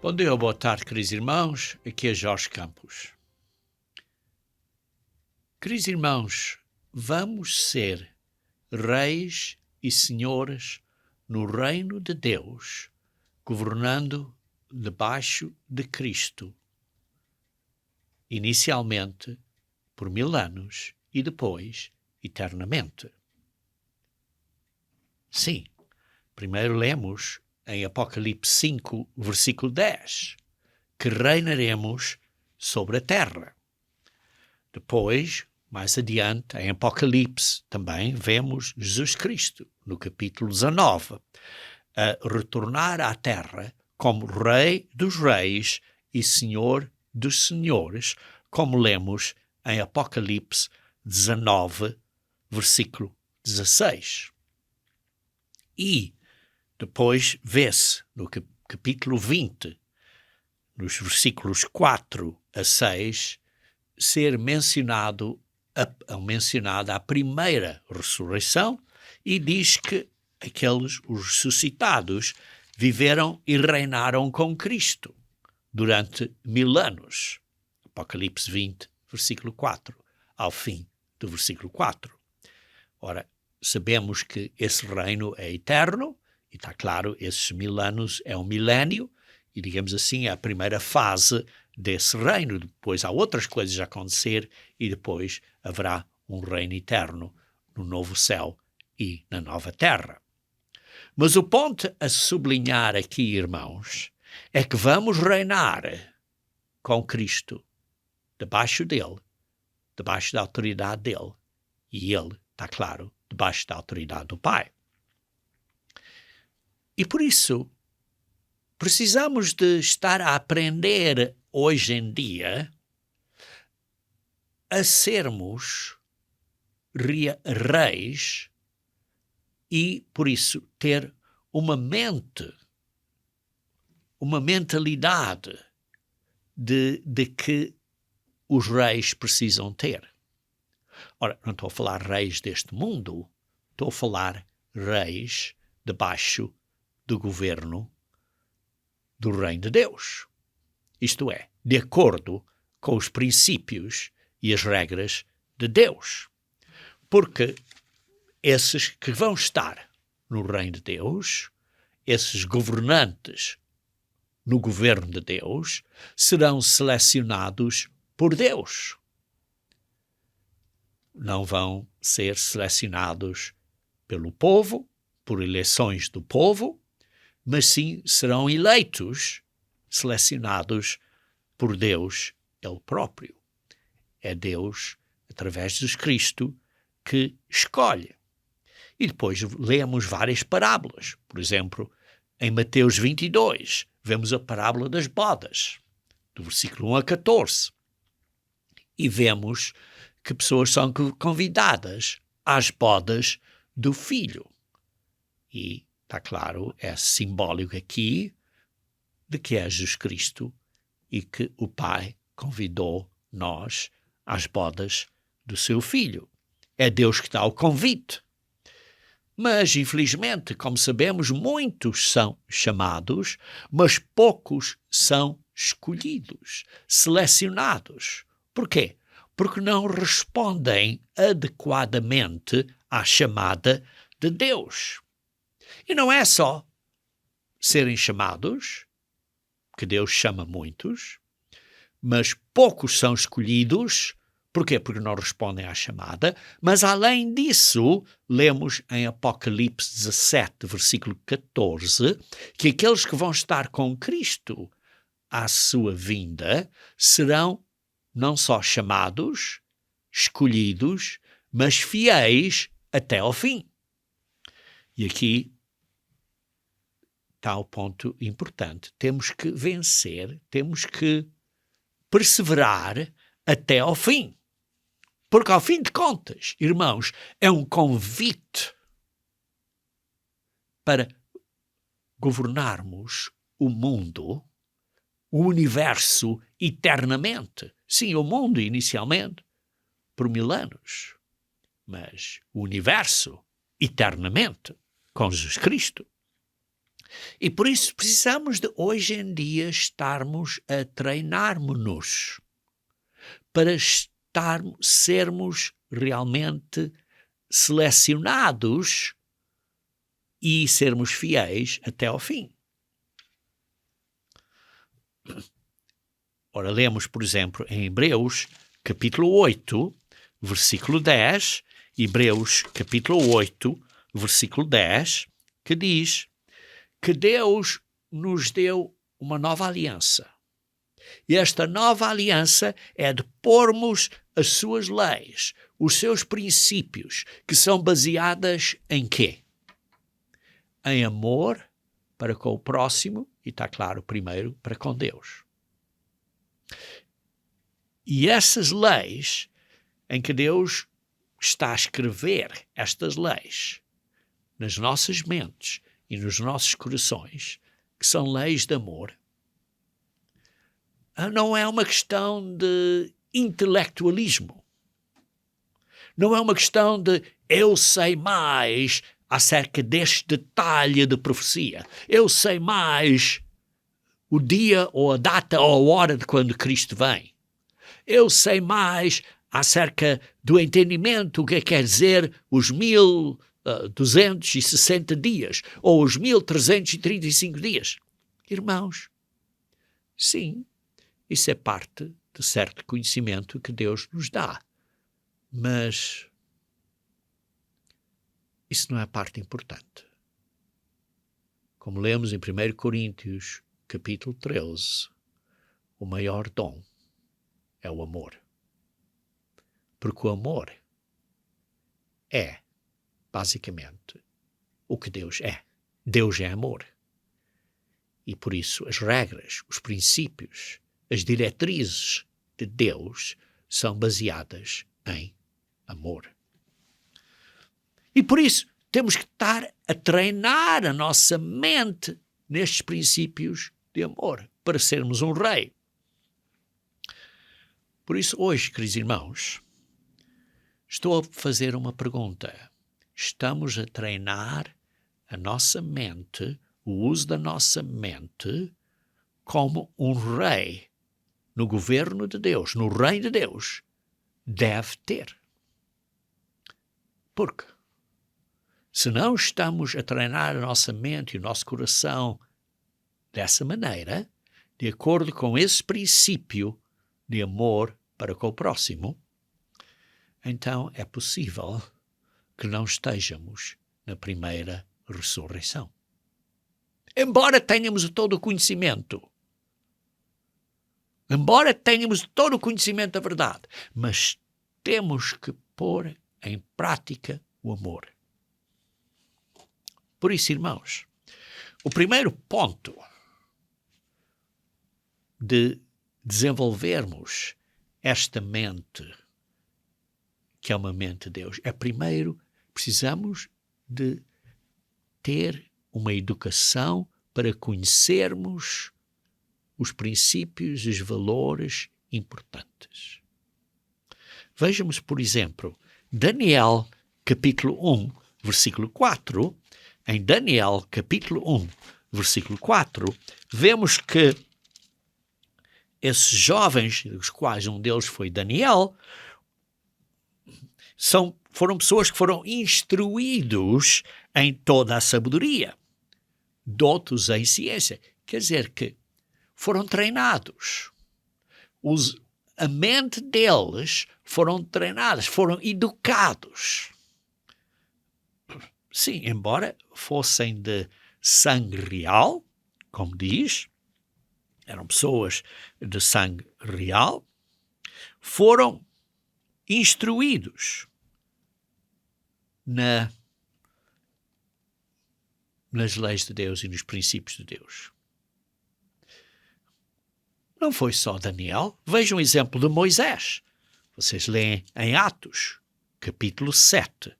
Bom dia ou boa tarde, queridos irmãos. Aqui é Jorge Campos. Queridos irmãos, vamos ser reis e senhores no reino de Deus, governando debaixo de Cristo, inicialmente por 1000 anos e depois eternamente. Sim, primeiro lemos em Apocalipse 5, versículo 10, que reinaremos sobre a terra. Depois, mais adiante, em Apocalipse, também vemos Jesus Cristo, no capítulo 19, a retornar à terra como Rei dos Reis e Senhor dos Senhores, como lemos em Apocalipse 19, versículo 16. E depois vê-se no capítulo 20, nos versículos 4 a 6, ser mencionada a primeira ressurreição, e diz que os ressuscitados, viveram e reinaram com Cristo durante 1000 anos. Apocalipse 20, versículo 4, ao fim do versículo 4. Ora, sabemos que esse reino é eterno, e está claro, esses 1000 anos é um milénio, e digamos assim, é a primeira fase desse reino. Depois há outras coisas a acontecer, e depois haverá um reino eterno no novo céu e na nova terra. Mas o ponto a sublinhar aqui, irmãos, é que vamos reinar com Cristo, debaixo dele, debaixo da autoridade dele, e ele, está claro, debaixo da autoridade do Pai. E por isso, precisamos de estar a aprender hoje em dia a sermos reis e, por isso, ter uma mentalidade de que os reis precisam ter. Ora, não estou a falar reis deste mundo, estou a falar reis debaixo do governo do reino de Deus. Isto é, de acordo com os princípios e as regras de Deus. Porque esses que vão estar no reino de Deus, esses governantes no governo de Deus, serão selecionados por Deus. Não vão ser selecionados pelo povo, por eleições do povo, mas sim serão eleitos, selecionados por Deus Ele próprio. É Deus, através de Cristo, que escolhe. E depois lemos várias parábolas. Por exemplo, em Mateus 22, vemos a parábola das bodas, do versículo 1 a 14. E vemos que pessoas são convidadas às bodas do Filho. E, está claro, é simbólico aqui de que é Jesus Cristo e que o Pai convidou nós às bodas do seu Filho. É Deus que dá o convite. Mas, infelizmente, como sabemos, muitos são chamados, mas poucos são escolhidos, selecionados. Por quê? Porque não respondem adequadamente à chamada de Deus. E não é só serem chamados, que Deus chama muitos, mas poucos são escolhidos. Porquê? Porque não respondem à chamada. Mas, além disso, lemos em Apocalipse 17, versículo 14, que aqueles que vão estar com Cristo à sua vinda serão não só chamados, escolhidos, mas fiéis até ao fim. E aqui está o ponto importante. Temos que vencer, temos que perseverar até ao fim. Porque, ao fim de contas, irmãos, é um convite para governarmos o mundo, o universo, eternamente. Sim, o mundo, inicialmente, por 1000 anos. Mas o universo, eternamente, com Jesus Cristo. E por isso precisamos de hoje em dia estarmos a treinar-nos para sermos realmente selecionados e sermos fiéis até ao fim. Ora, lemos, por exemplo, em Hebreus, capítulo 8, versículo 10, Hebreus, capítulo 8, versículo 10, que diz que Deus nos deu uma nova aliança. E esta nova aliança é de pormos as suas leis, os seus princípios, que são baseadas em quê? Em amor para com o próximo, e está claro, primeiro, para com Deus. E essas leis, em que Deus está a escrever estas leis nas nossas mentes e nos nossos corações, que são leis de amor, não é uma questão de intelectualismo. Não é uma questão de eu sei mais acerca deste detalhe de profecia. Eu sei mais o dia ou a data ou a hora de quando Cristo vem. Eu sei mais acerca do entendimento, o que quer dizer os 1260 dias ou os 1335 dias. Irmãos, sim, isso é parte de certo conhecimento que Deus nos dá. Mas isso não é a parte importante. Como lemos em 1 Coríntios, capítulo 13, o maior dom é o amor. Porque o amor é, basicamente, o que Deus é. Deus é amor. E por isso as regras, os princípios, as diretrizes de Deus são baseadas em amor. E por isso temos que estar a treinar a nossa mente nestes princípios de amor para sermos um rei. Por isso hoje, queridos irmãos, estou a fazer uma pergunta. Estamos a treinar a nossa mente, o uso da nossa mente, como um rei no governo de Deus, no reino de Deus, deve ter. Porque se não estamos a treinar a nossa mente e o nosso coração dessa maneira, de acordo com esse princípio de amor para com o próximo, então é possível que não estejamos na primeira ressurreição. Embora tenhamos todo o conhecimento, da verdade, mas temos que pôr em prática o amor. Por isso, irmãos, o primeiro ponto de desenvolvermos esta mente, que é uma mente de Deus, é primeiro precisamos de ter uma educação para conhecermos os princípios e os valores importantes. Vejamos, por exemplo, Daniel, capítulo 1, versículo 4. Em Daniel, capítulo 1, versículo 4, vemos que esses jovens, dos quais um deles foi Daniel, foram pessoas que foram instruídos em toda a sabedoria, doutos em ciência. Quer dizer que foram treinados. A mente deles foram treinadas, foram educados. Sim, embora fossem de sangue real, como diz, eram pessoas de sangue real, foram instruídos nas leis de Deus e nos princípios de Deus. Não foi só Daniel. Vejam o exemplo de Moisés. Vocês leem em Atos, capítulo 7.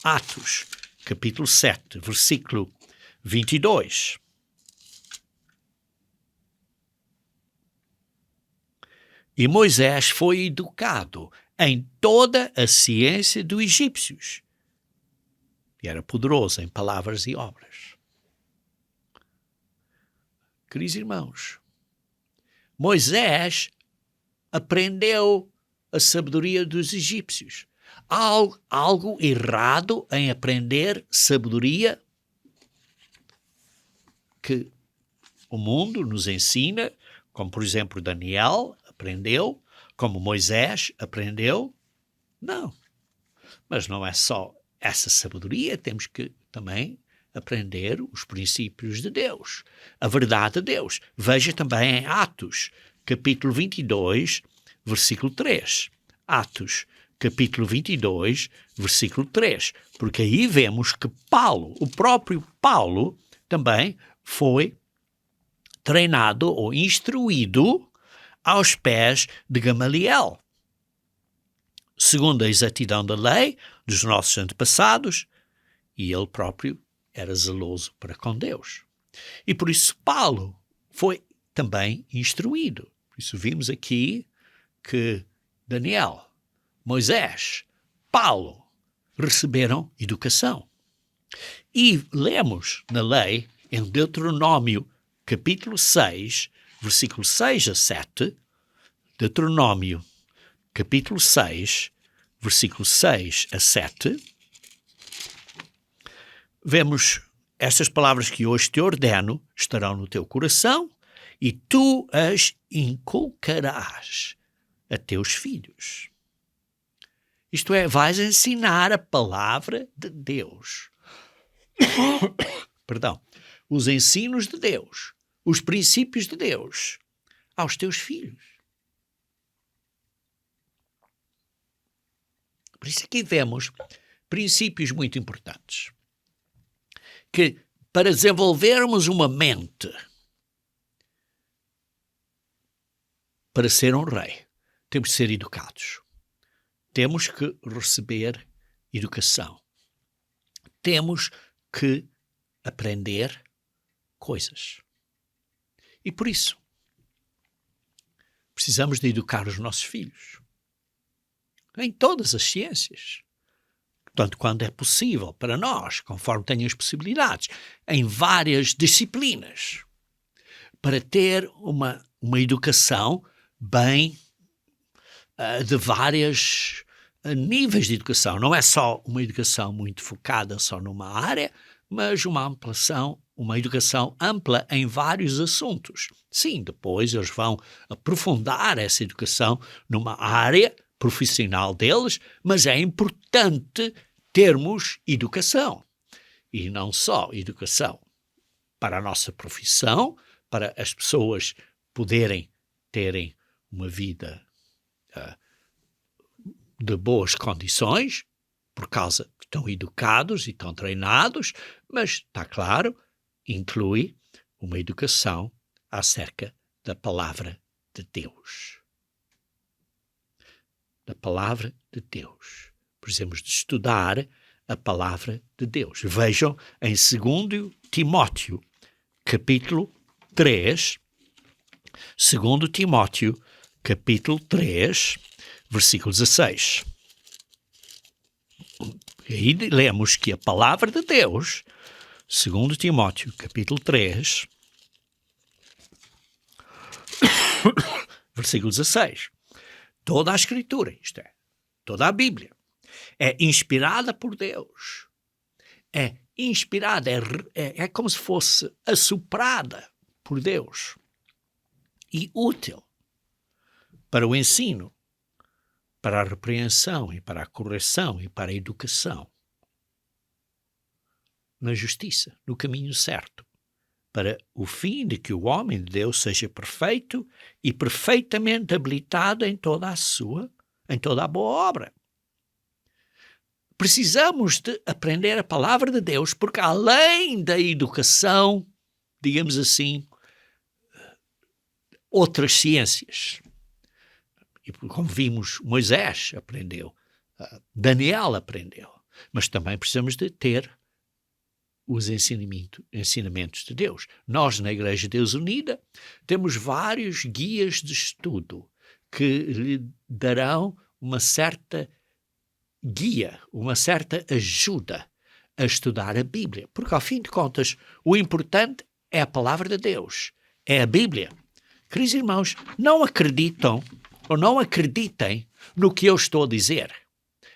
Atos, capítulo 7, versículo 22. E Moisés foi educado em toda a ciência dos egípcios. E era poderoso em palavras e obras. Queridos irmãos, Moisés aprendeu a sabedoria dos egípcios. Há algo errado em aprender sabedoria que o mundo nos ensina, como por exemplo Daniel aprendeu, como Moisés aprendeu? Não. Mas não é só essa sabedoria, temos que também aprender os princípios de Deus, a verdade de Deus. Veja também em Atos, capítulo 22, versículo 3. Atos, capítulo 22, versículo 3. Porque aí vemos que Paulo, o próprio Paulo, também foi treinado ou instruído aos pés de Gamaliel. Segundo a exatidão da lei dos nossos antepassados, e ele próprio era zeloso para com Deus. E por isso Paulo foi também instruído. Por isso vimos aqui que Daniel, Moisés, Paulo receberam educação. E lemos na lei, em Deuteronômio, capítulo 6, versículo 6 a 7, Deuteronômio, capítulo 6, versículo 6 a 7, vemos estas palavras que hoje te ordeno estarão no teu coração e tu as inculcarás a teus filhos. Isto é, vais ensinar a palavra de Deus. Perdão. Os ensinos de Deus, os princípios de Deus aos teus filhos. Por isso aqui vemos princípios muito importantes. Que para desenvolvermos uma mente para ser um rei, temos de ser educados. Temos que receber educação. Temos que aprender coisas. E por isso, precisamos de educar os nossos filhos. Em todas as ciências. Tanto quanto é possível para nós, conforme tenham as possibilidades, em várias disciplinas, para ter uma educação bem de vários níveis de educação. Não é só uma educação muito focada só numa área, mas uma educação ampla em vários assuntos. Sim, depois eles vão aprofundar essa educação numa área profissional deles, mas é importante termos educação. E não só educação para a nossa profissão, para as pessoas poderem terem uma vida de boas condições, por causa que estão educados e estão treinados, mas, está claro, inclui uma educação acerca da palavra de Deus. Da palavra de Deus. Precisamos de estudar a palavra de Deus. Vejam em 2 Timóteo, capítulo 3, 2 Timóteo, capítulo 3, versículo 16. E aí lemos que a palavra de Deus, 2 Timóteo, capítulo 3, versículo 16. Toda a Escritura, isto é, toda a Bíblia, é inspirada por Deus. É inspirada, é como se fosse assoprada por Deus. E útil para o ensino, para a repreensão e para a correção e para a educação. Na justiça, no caminho certo. Para o fim de que o homem de Deus seja perfeito e perfeitamente habilitado em toda a boa obra. Precisamos de aprender a palavra de Deus, porque além da educação, digamos assim, outras ciências. E como vimos, Moisés aprendeu, Daniel aprendeu, mas também precisamos de ter os ensinamentos de Deus. Nós, na Igreja de Deus Unida, temos vários guias de estudo que lhe darão uma certa guia, uma certa ajuda a estudar a Bíblia. Porque, ao fim de contas, o importante é a palavra de Deus. é a Bíblia. Queridos irmãos, não acreditam ou não acreditem no que eu estou a dizer.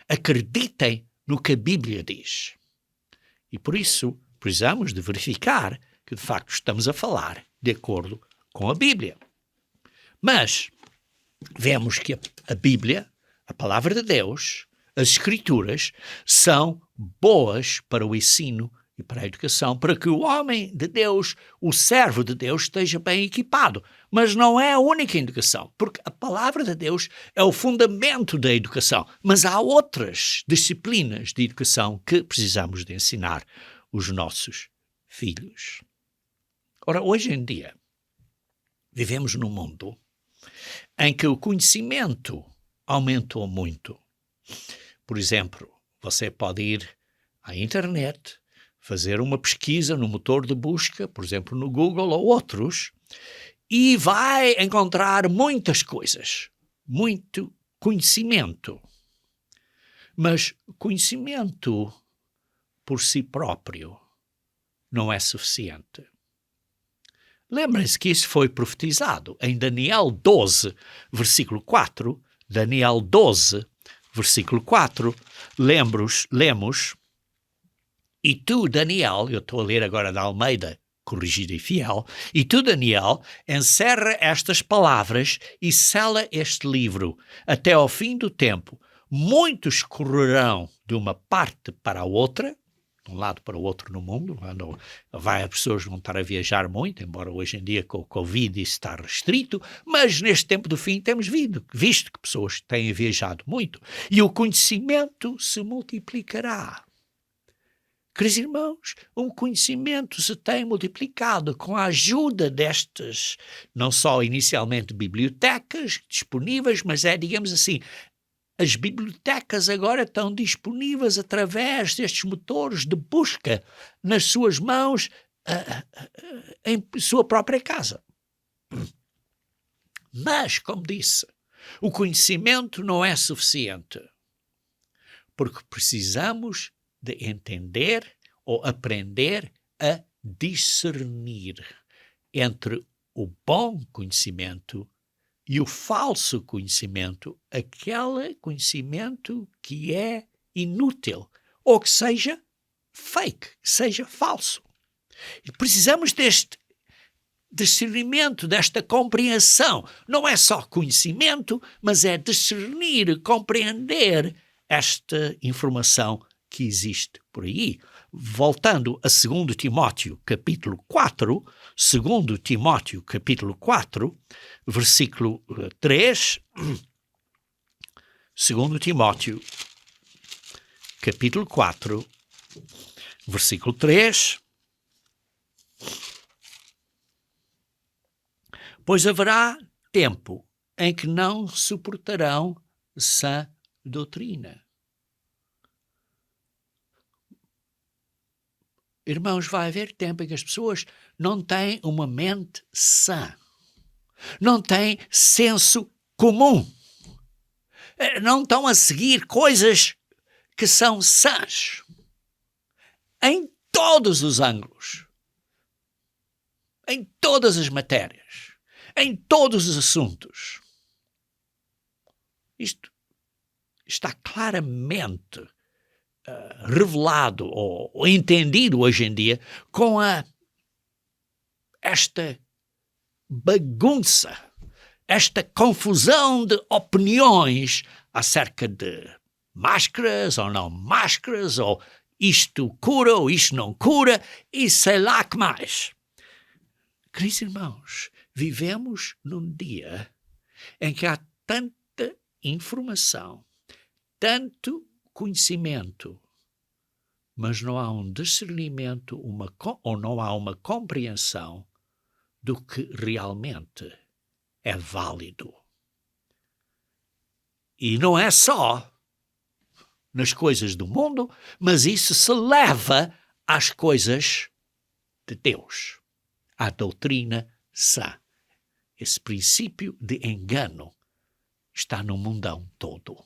Acreditem no que a Bíblia diz. E por isso precisamos de verificar que de facto estamos a falar de acordo com a Bíblia. Mas vemos que a Bíblia, a palavra de Deus, as Escrituras, são boas para o ensino e para a educação, para que o homem de Deus, o servo de Deus, esteja bem equipado. Mas não é a única educação, porque a palavra de Deus é o fundamento da educação. Mas há outras disciplinas de educação que precisamos de ensinar os nossos filhos. Ora, hoje em dia, vivemos num mundo em que o conhecimento aumentou muito. Por exemplo, você pode ir à internet, fazer uma pesquisa no motor de busca, por exemplo, no Google ou outros, e vai encontrar muitas coisas, muito conhecimento. Mas conhecimento por si próprio não é suficiente. Lembrem-se que isso foi profetizado em Daniel 12, versículo 4. Daniel 12, versículo 4. Lemos: E tu, Daniel, eu estou a ler agora da Almeida, corrigida e fiel, e tu, Daniel, encerra estas palavras e sela este livro até ao fim do tempo. Muitos correrão de uma parte para a outra, de um lado para o outro no mundo, as pessoas vão estar a viajar muito, embora hoje em dia com o Covid isso está restrito, mas neste tempo do fim temos visto que pessoas têm viajado muito, e o conhecimento se multiplicará. Queridos irmãos, um conhecimento se tem multiplicado com a ajuda destas, não só inicialmente bibliotecas disponíveis, mas digamos assim, as bibliotecas agora estão disponíveis através destes motores de busca nas suas mãos, em sua própria casa. Mas, como disse, o conhecimento não é suficiente, porque precisamos de entender ou aprender a discernir entre o bom conhecimento e o falso conhecimento, aquele conhecimento que é inútil, ou que seja fake, que seja falso. E precisamos deste discernimento, desta compreensão. Não é só conhecimento, mas é discernir, compreender esta informação que existe por aí. Voltando a 2 Timóteo, capítulo 4, 2 Timóteo, capítulo 4, versículo 3, 2 Timóteo, capítulo 4, versículo 3, pois haverá tempo em que não suportarão sã doutrina. Irmãos, vai haver tempo em que as pessoas não têm uma mente sã, não têm senso comum, não estão a seguir coisas que são sãs, em todos os ângulos, em todas as matérias, em todos os assuntos. Isto está claramente revelado ou entendido hoje em dia com esta bagunça, esta confusão de opiniões acerca de máscaras ou não máscaras, ou isto cura ou isto não cura, e sei lá que mais. Queridos irmãos, vivemos num dia em que há tanta informação, tanto conhecimento, mas não há um discernimento ou não há uma compreensão do que realmente é válido. E não é só nas coisas do mundo, mas isso se leva às coisas de Deus, à doutrina sã. Esse princípio de engano está no mundão todo.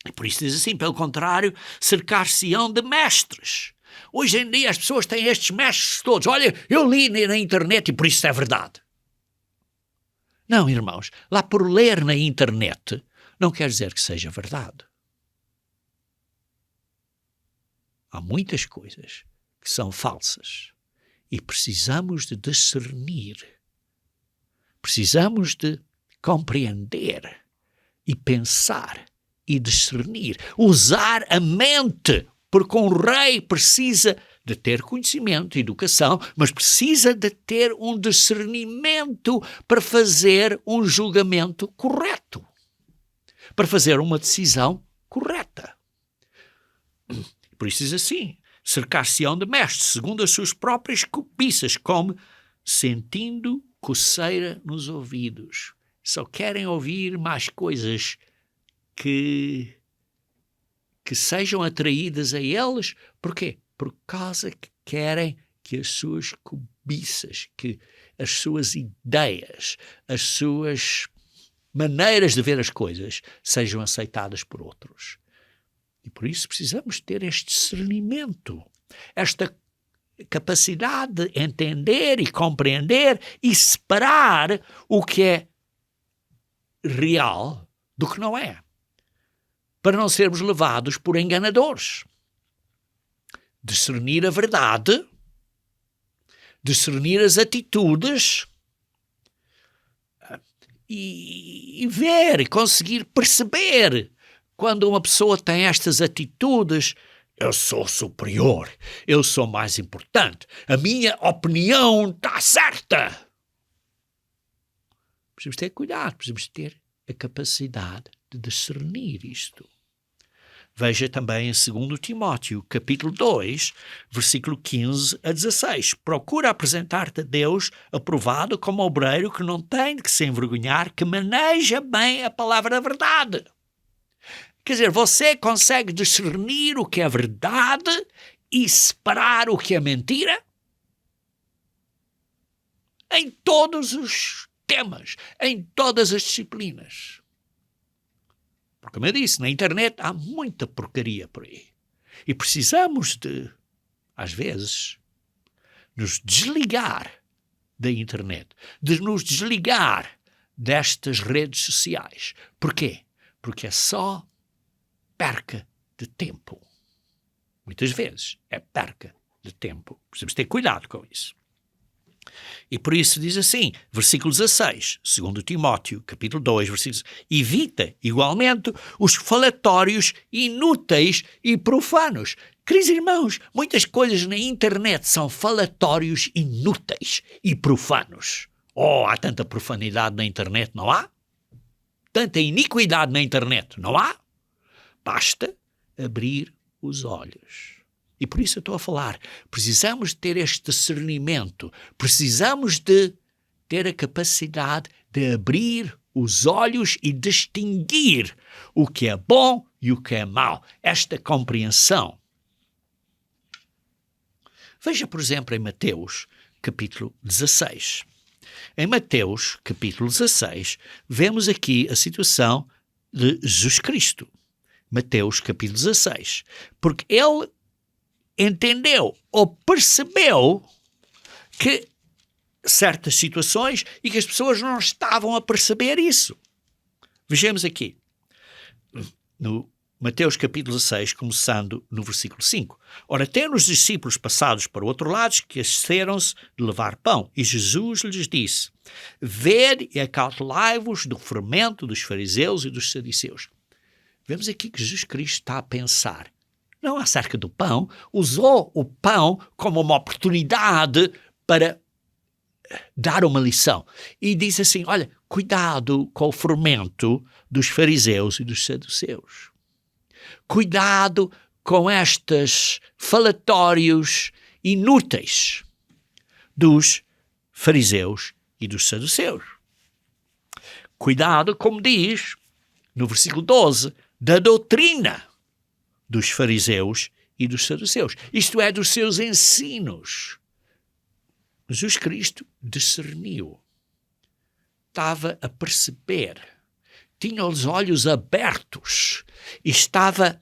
E por isso diz assim, pelo contrário, cercar-se-ão de mestres Hoje em dia as pessoas têm estes mestres todos. Olha, eu li na internet e por isso é verdade. Não, irmãos, lá por ler na internet não quer dizer que seja verdade. Há muitas coisas que são falsas e precisamos de discernir. Precisamos de compreender e pensar e discernir. Usar a mente, porque um rei precisa de ter conhecimento e educação, mas precisa de ter um discernimento para fazer um julgamento correto, para fazer uma decisão correta. Por isso diz assim, cercar-se-ão de mestres, segundo as suas próprias cobiças, como sentindo coceira nos ouvidos. Só querem ouvir mais coisas que sejam atraídas a eles. Porquê? Por causa que querem que as suas cobiças, que as suas ideias, as suas maneiras de ver as coisas sejam aceitadas por outros. E por isso precisamos ter este discernimento, esta capacidade de entender e compreender e separar o que é real do que não é, para não sermos levados por enganadores. Discernir a verdade, discernir as atitudes e ver e conseguir perceber quando uma pessoa tem estas atitudes. Eu sou superior, eu sou mais importante, a minha opinião está certa. Precisamos ter cuidado, precisamos ter a capacidade de discernir isto. Veja também em 2 Timóteo, capítulo 2, versículo 15 a 16. Procura apresentar-te a Deus aprovado como obreiro que não tem de que se envergonhar, que maneja bem a palavra da verdade. Quer dizer, você consegue discernir o que é verdade e separar o que é mentira? Em todos os temas, em todas as disciplinas. Porque, como eu disse, na internet há muita porcaria por aí. E precisamos de, às vezes, nos desligar da internet, de nos desligar destas redes sociais. Porquê? Porque é só perca de tempo. Muitas vezes é perca de tempo. Precisamos ter cuidado com isso. E por isso diz assim, versículo 16, 2 Timóteo, capítulo 2, versículo 16, evita, igualmente, os falatórios inúteis e profanos. Queridos irmãos, muitas coisas na internet são falatórios inúteis e profanos. Oh, há tanta profanidade na internet, não há? Tanta iniquidade na internet, não há? Basta abrir os olhos. E por isso eu estou a falar, precisamos de ter este discernimento, precisamos de ter a capacidade de abrir os olhos e distinguir o que é bom e o que é mau. Esta compreensão. Veja, por exemplo, em Mateus, capítulo 16. Em Mateus, capítulo 16, vemos aqui a situação de Jesus Cristo. Mateus, capítulo 16. Porque ele entendeu ou percebeu que certas situações e que as pessoas não estavam a perceber isso. Vejamos aqui, no Mateus capítulo 16, começando no versículo 5. Ora, tendo os discípulos passados para o outro lado, esqueceram-se de levar pão, e Jesus lhes disse, vede e acautelai-vos do fermento dos fariseus e dos saduceus. Vemos aqui que Jesus Cristo está a pensar, não acerca do pão, usou o pão como uma oportunidade para dar uma lição. E diz assim, olha, cuidado com o fermento dos fariseus e dos saduceus. Cuidado com estes falatórios inúteis dos fariseus e dos saduceus. Cuidado, como diz no versículo 12, da doutrina dos fariseus e dos saduceus. Isto é, dos seus ensinos. Jesus Cristo discerniu. Estava a perceber. Tinha os olhos abertos. E estava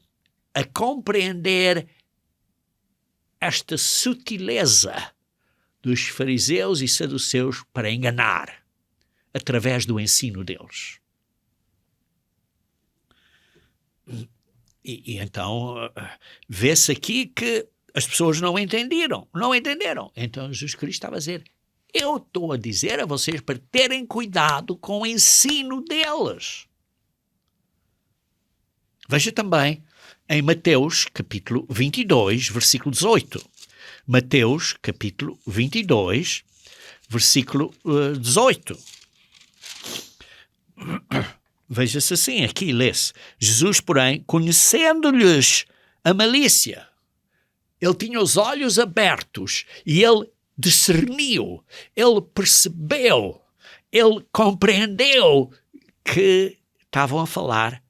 a compreender esta sutileza dos fariseus e saduceus para enganar através do ensino deles. E então vê-se aqui que as pessoas não entenderam. Então Jesus Cristo estava a dizer, eu estou a dizer a vocês para terem cuidado com o ensino deles. Veja também em Mateus capítulo 22, versículo 18. Mateus capítulo 22, versículo 18. Veja-se assim, aqui lê-se. Jesus, porém, conhecendo-lhes a malícia, ele tinha os olhos abertos e ele discerniu, ele percebeu, ele compreendeu que estavam a falar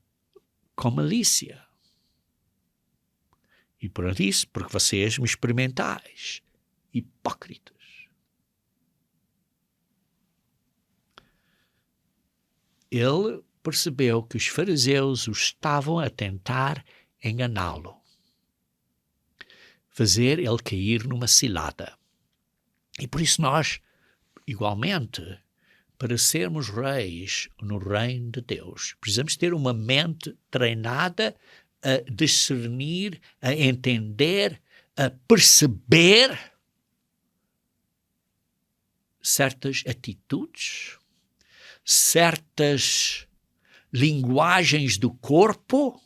com malícia. E por isso, porque vocês me experimentais, hipócritas. Ele percebeu que os fariseus o estavam a tentar enganá-lo, fazer ele cair numa cilada. E por isso nós, igualmente, para sermos reis no reino de Deus, precisamos ter uma mente treinada a discernir, a entender, a perceber certas atitudes, certas linguagens do corpo,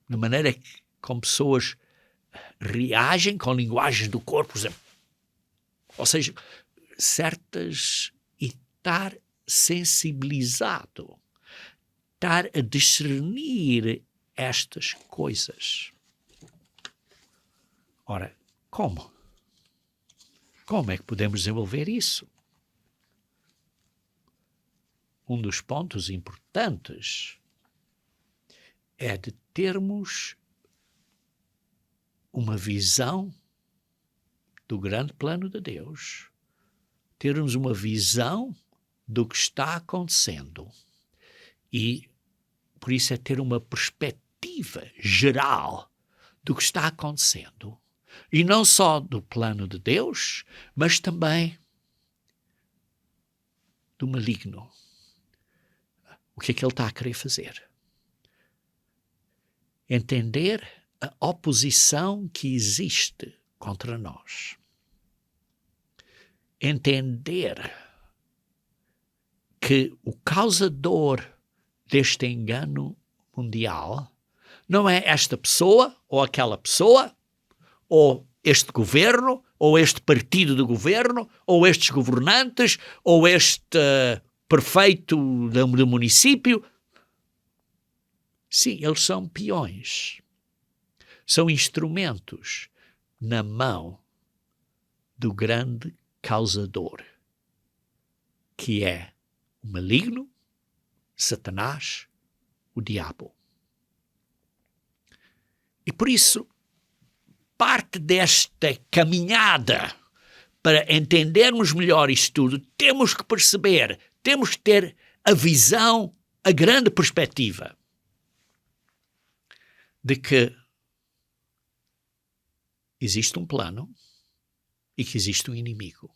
de maneira como pessoas reagem com linguagens do corpo, por exemplo. Ou seja, certas... e estar sensibilizado, estar a discernir estas coisas. Ora, como? Como é que podemos desenvolver isso? Um dos pontos importantes é de termos uma visão do grande plano de Deus, termos uma visão do que está acontecendo e, por isso, é ter uma perspectiva geral do que está acontecendo e não só do plano de Deus, mas também do maligno. O que é que ele está a querer fazer? Entender a oposição que existe contra nós. Entender que o causador deste engano mundial não é esta pessoa, ou aquela pessoa, ou este governo, ou este partido de governo, ou estes governantes, ou este prefeito do município. Sim, eles são peões. São instrumentos na mão do grande causador, que é o maligno, Satanás, o diabo. E por isso, parte desta caminhada para entendermos melhor isto tudo, temos que perceber, temos que ter a visão, a grande perspectiva de que existe um plano e que existe um inimigo.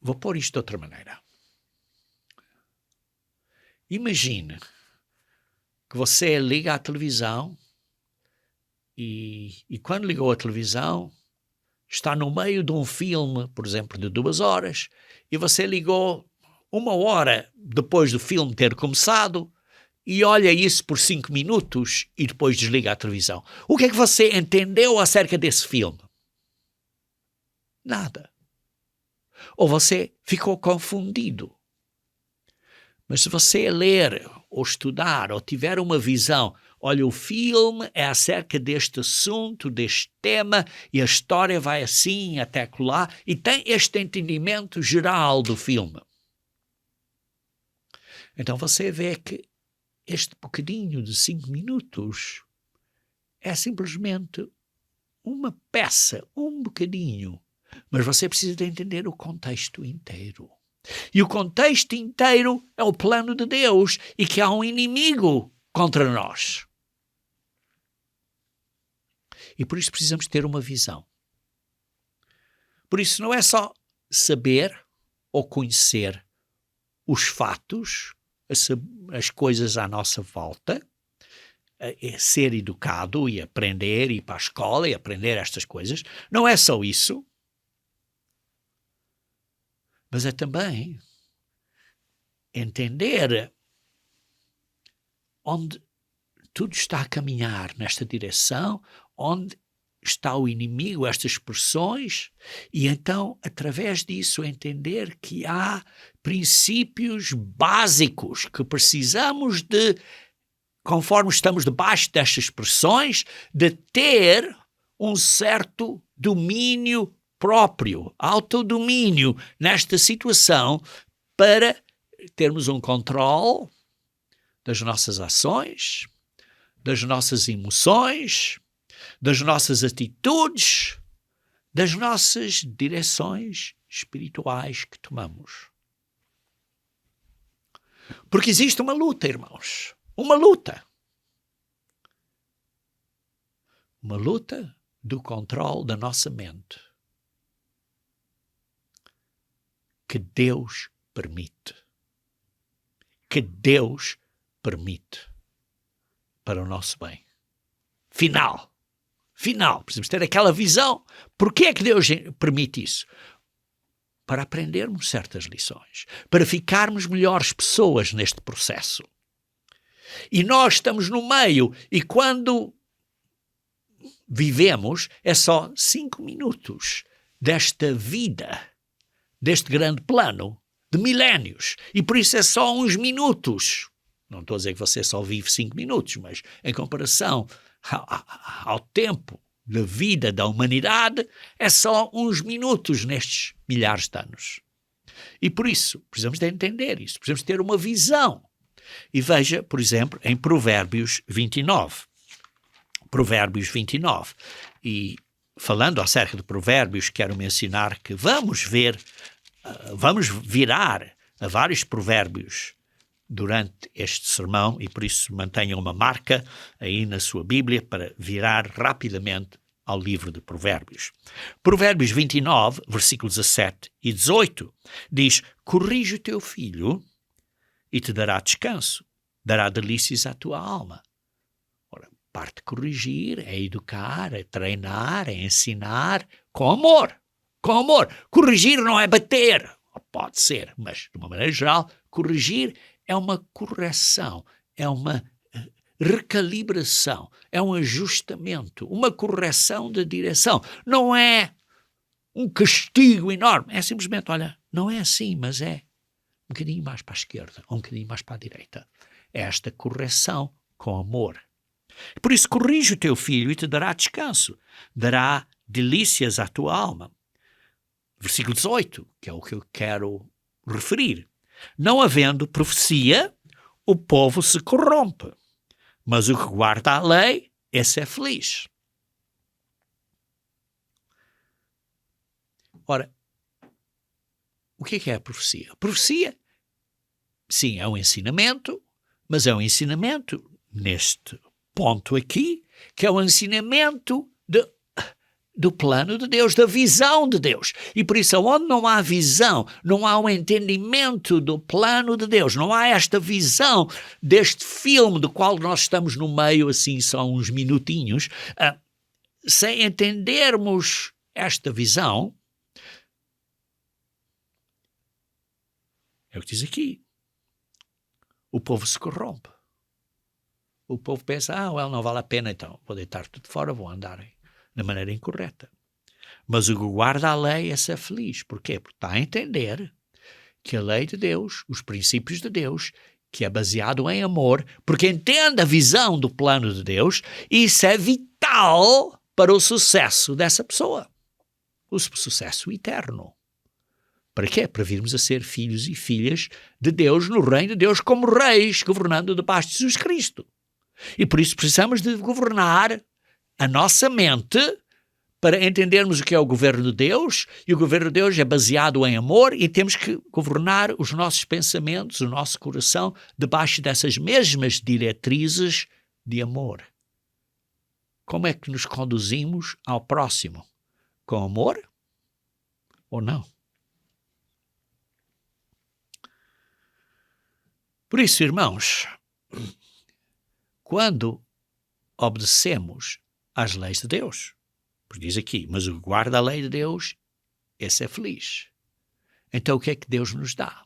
Vou pôr isto de outra maneira. Imagine que você liga à televisão e quando ligou a televisão está no meio de um filme, por exemplo, de 2 horas, e você ligou 1 hora depois do filme ter começado e olha isso por 5 minutos e depois desliga a televisão. O que é que você entendeu acerca desse filme? Nada. Ou você ficou confundido. Mas se você ler ou estudar ou tiver uma visão, olha, o filme é acerca deste assunto, deste tema, e a história vai assim até lá, e tem este entendimento geral do filme. Então você vê que este bocadinho de 5 minutos é simplesmente uma peça, um bocadinho. Mas você precisa de entender o contexto inteiro. E o contexto inteiro é o plano de Deus e que há um inimigo contra nós. E por isso precisamos ter uma visão. Por isso não é só saber ou conhecer os fatos, as coisas à nossa volta, ser educado e aprender, ir para a escola e aprender estas coisas. Não é só isso, mas é também entender onde tudo está a caminhar nesta direção, onde está o inimigo, estas expressões, e então, através disso, entender que há princípios básicos que precisamos de, conforme estamos debaixo destas expressões, de ter um certo domínio próprio, autodomínio nesta situação, para termos um controle das nossas ações, das nossas emoções, das nossas atitudes, das nossas direções espirituais que tomamos. Porque existe uma luta, irmãos. Uma luta. Uma luta do controle da nossa mente. Que Deus permite. Que Deus permite para o nosso bem. Final. Precisamos ter aquela visão. Porquê é que Deus permite isso? Para aprendermos certas lições. Para ficarmos melhores pessoas neste processo. E nós estamos no meio, e quando vivemos, é só 5 minutos desta vida, deste grande plano de milénios. E por isso é só uns minutos. Não estou a dizer que você só vive 5 minutos, mas em comparação ao tempo da vida da humanidade, é só uns minutos nestes milhares de anos. E por isso, precisamos de entender isso, precisamos ter uma visão. E veja, por exemplo, em Provérbios 29. Provérbios 29. E falando acerca de Provérbios, quero mencionar que vamos virar a vários provérbios durante este sermão, e por isso mantenham uma marca aí na sua Bíblia para virar rapidamente ao livro de Provérbios. Provérbios 29, versículos 17 e 18, diz: corrige o teu filho e te dará descanso, dará delícias à tua alma. Ora, parte de corrigir é educar, é treinar, é ensinar com amor. Com amor. Corrigir não é bater, pode ser, mas de uma maneira geral, corrigir é uma correção, é uma recalibração, é um ajustamento, uma correção de direção. Não é um castigo enorme, é simplesmente, olha, não é assim, mas é um bocadinho mais para a esquerda, ou um bocadinho mais para a direita. É esta correção com amor. Por isso, corrige o teu filho e te dará descanso, dará delícias à tua alma. Versículo 18, que é o que eu quero referir. Não havendo profecia, o povo se corrompe, mas o que guarda a lei, esse é feliz. Ora, o que é a profecia? A profecia, sim, é um ensinamento, mas é um ensinamento neste ponto aqui, que é um ensinamento do plano de Deus, da visão de Deus. E por isso, onde não há visão, não há um entendimento do plano de Deus, não há esta visão deste filme do qual nós estamos no meio, assim, só uns minutinhos, sem entendermos esta visão, é o que diz aqui. O povo se corrompe. O povo pensa, well, não vale a pena, então vou deitar tudo fora, vou andar da maneira incorreta. Mas o que guarda a lei, esse é feliz. Porquê? Porque está a entender que a lei de Deus, os princípios de Deus, que é baseado em amor, porque entende a visão do plano de Deus, e isso é vital para o sucesso dessa pessoa. O sucesso eterno. Para quê? Para virmos a ser filhos e filhas de Deus no reino de Deus como reis, governando debaixo de Jesus Cristo. E por isso precisamos de governar a nossa mente para entendermos o que é o governo de Deus, e o governo de Deus é baseado em amor, e temos que governar os nossos pensamentos, o nosso coração, debaixo dessas mesmas diretrizes de amor. como é que nos conduzimos ao próximo? Com amor ou não? Por isso, irmãos, quando obedecemos às leis de Deus, porque diz aqui, mas o que guarda a lei de Deus, esse é feliz. Então o que é que Deus nos dá?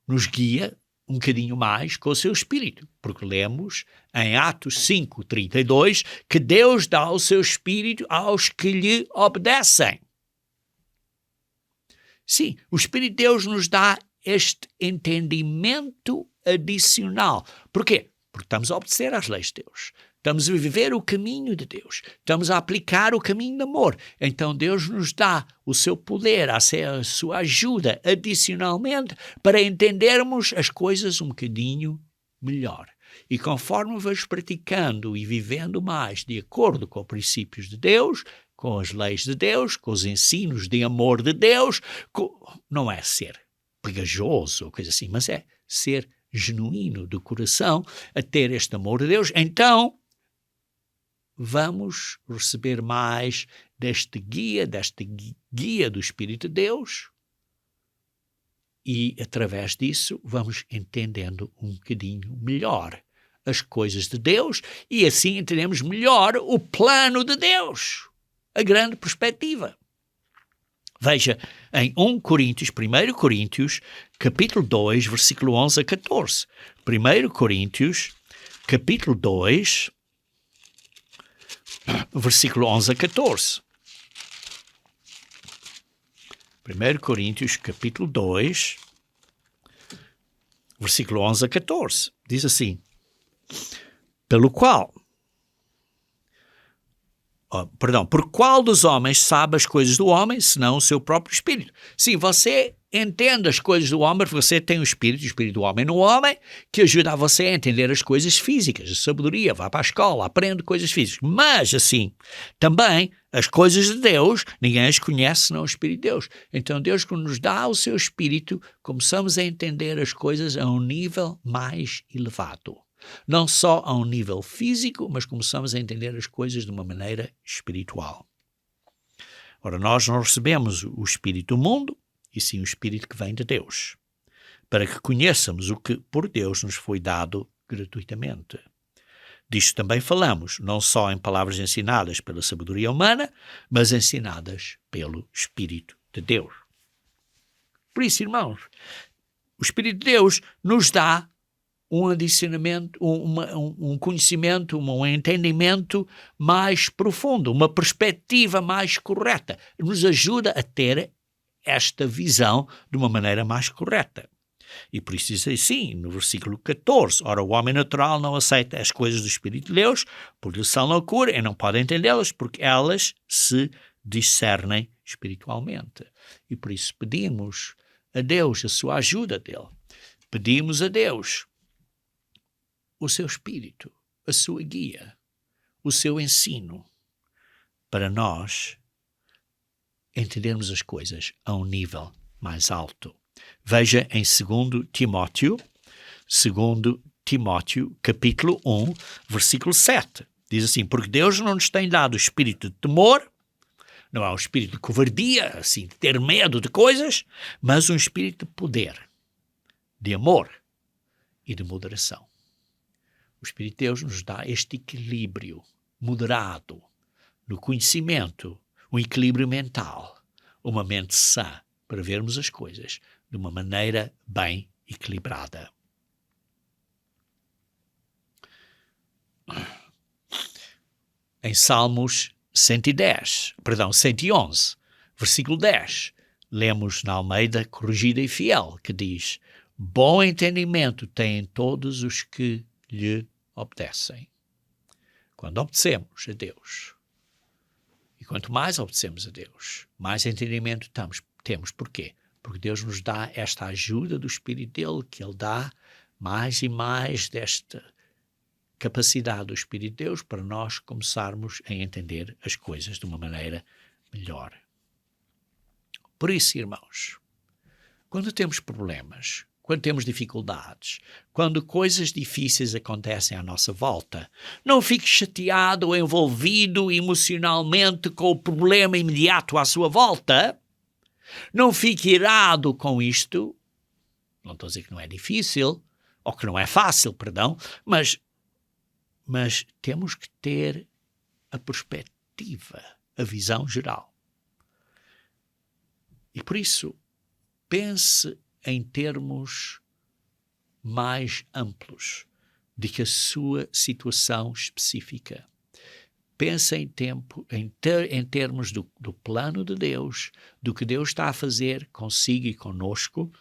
Nos guia um bocadinho mais com o seu Espírito, porque lemos em Atos 5:32 que Deus dá o seu Espírito aos que lhe obedecem. Sim, o Espírito de Deus nos dá este entendimento adicional. Porquê? Porque estamos a obedecer às leis de Deus. Estamos a viver o caminho de Deus. Estamos a aplicar o caminho de amor. Então Deus nos dá o seu poder, a sua ajuda adicionalmente para entendermos as coisas um bocadinho melhor. E conforme vais praticando e vivendo mais de acordo com os princípios de Deus, com as leis de Deus, com os ensinos de amor de Deus, não é ser pegajoso ou coisa assim, mas é ser genuíno do coração a ter este amor de Deus. Então vamos receber mais desta guia do Espírito de Deus e através disso vamos entendendo um bocadinho melhor as coisas de Deus e assim entendemos melhor o plano de Deus, a grande perspectiva. Veja, em 1 Coríntios, capítulo 2, versículo 11 a 14. 1 Coríntios, capítulo 2, versículo 11 a 14. 1 Coríntios, capítulo 2, versículo 11 a 14. Diz assim, por qual dos homens sabe as coisas do homem, senão o seu próprio espírito? Sim, você entende as coisas do homem, porque você tem o espírito do homem no homem, que ajuda a você a entender as coisas físicas, a sabedoria, vá para a escola, aprende coisas físicas. Mas, assim, também as coisas de Deus, ninguém as conhece senão o Espírito de Deus. Então, Deus, quando nos dá o seu Espírito, começamos a entender as coisas a um nível mais elevado. Não só a um nível físico, mas começamos a entender as coisas de uma maneira espiritual. Ora, nós não recebemos o Espírito do mundo, e sim o Espírito que vem de Deus, para que conheçamos o que por Deus nos foi dado gratuitamente. Disto também falamos, não só em palavras ensinadas pela sabedoria humana, mas ensinadas pelo Espírito de Deus. Por isso, irmãos, o Espírito de Deus nos dá um adicionamento, um conhecimento, um entendimento mais profundo, uma perspectiva mais correta. Nos ajuda a ter esta visão de uma maneira mais correta. E por isso diz assim, no versículo 14, ora, o homem natural não aceita as coisas do Espírito de Deus, porque lhe são loucura e não pode entendê-las, porque elas se discernem espiritualmente. E por isso pedimos a Deus a sua ajuda dele. Pedimos a Deus o seu Espírito, a sua guia, o seu ensino, para nós entendermos as coisas a um nível mais alto. Veja em 2 Timóteo, capítulo 1, versículo 7. Diz assim, porque Deus não nos tem dado o espírito de temor, não é um espírito de covardia, assim, de ter medo de coisas, mas um espírito de poder, de amor e de moderação. O Espírito de Deus nos dá este equilíbrio moderado no conhecimento, um equilíbrio mental, uma mente sã para vermos as coisas de uma maneira bem equilibrada. Em Salmos 111, versículo 10, lemos na Almeida Corrigida e Fiel, que diz, bom entendimento têm todos os que lhe obedecem. Quando obedecemos a Deus, e quanto mais obedecemos a Deus, mais entendimento temos. Porquê? Porque Deus nos dá esta ajuda do Espírito dele, que ele dá mais e mais desta capacidade do Espírito de Deus para nós começarmos a entender as coisas de uma maneira melhor. Por isso, irmãos, quando temos problemas, quando temos dificuldades, quando coisas difíceis acontecem à nossa volta, não fique chateado ou envolvido emocionalmente com o problema imediato à sua volta. Não fique irado com isto. Não estou a dizer que não é difícil, ou que não é fácil, perdão, mas temos que ter a perspectiva, a visão geral. E por isso, pense em termos mais amplos do que a sua situação específica. Pense em termos do plano de Deus, do que Deus está a fazer consigo e conosco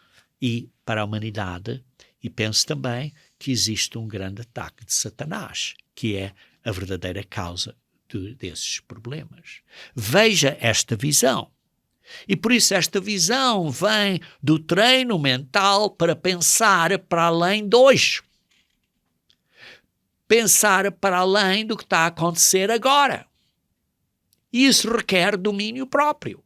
e para a humanidade. E pense também que existe um grande ataque de Satanás, que é a verdadeira causa desses problemas. Veja esta visão. E por isso esta visão vem do treino mental para pensar para além de hoje. Pensar para além do que está a acontecer agora. E isso requer domínio próprio.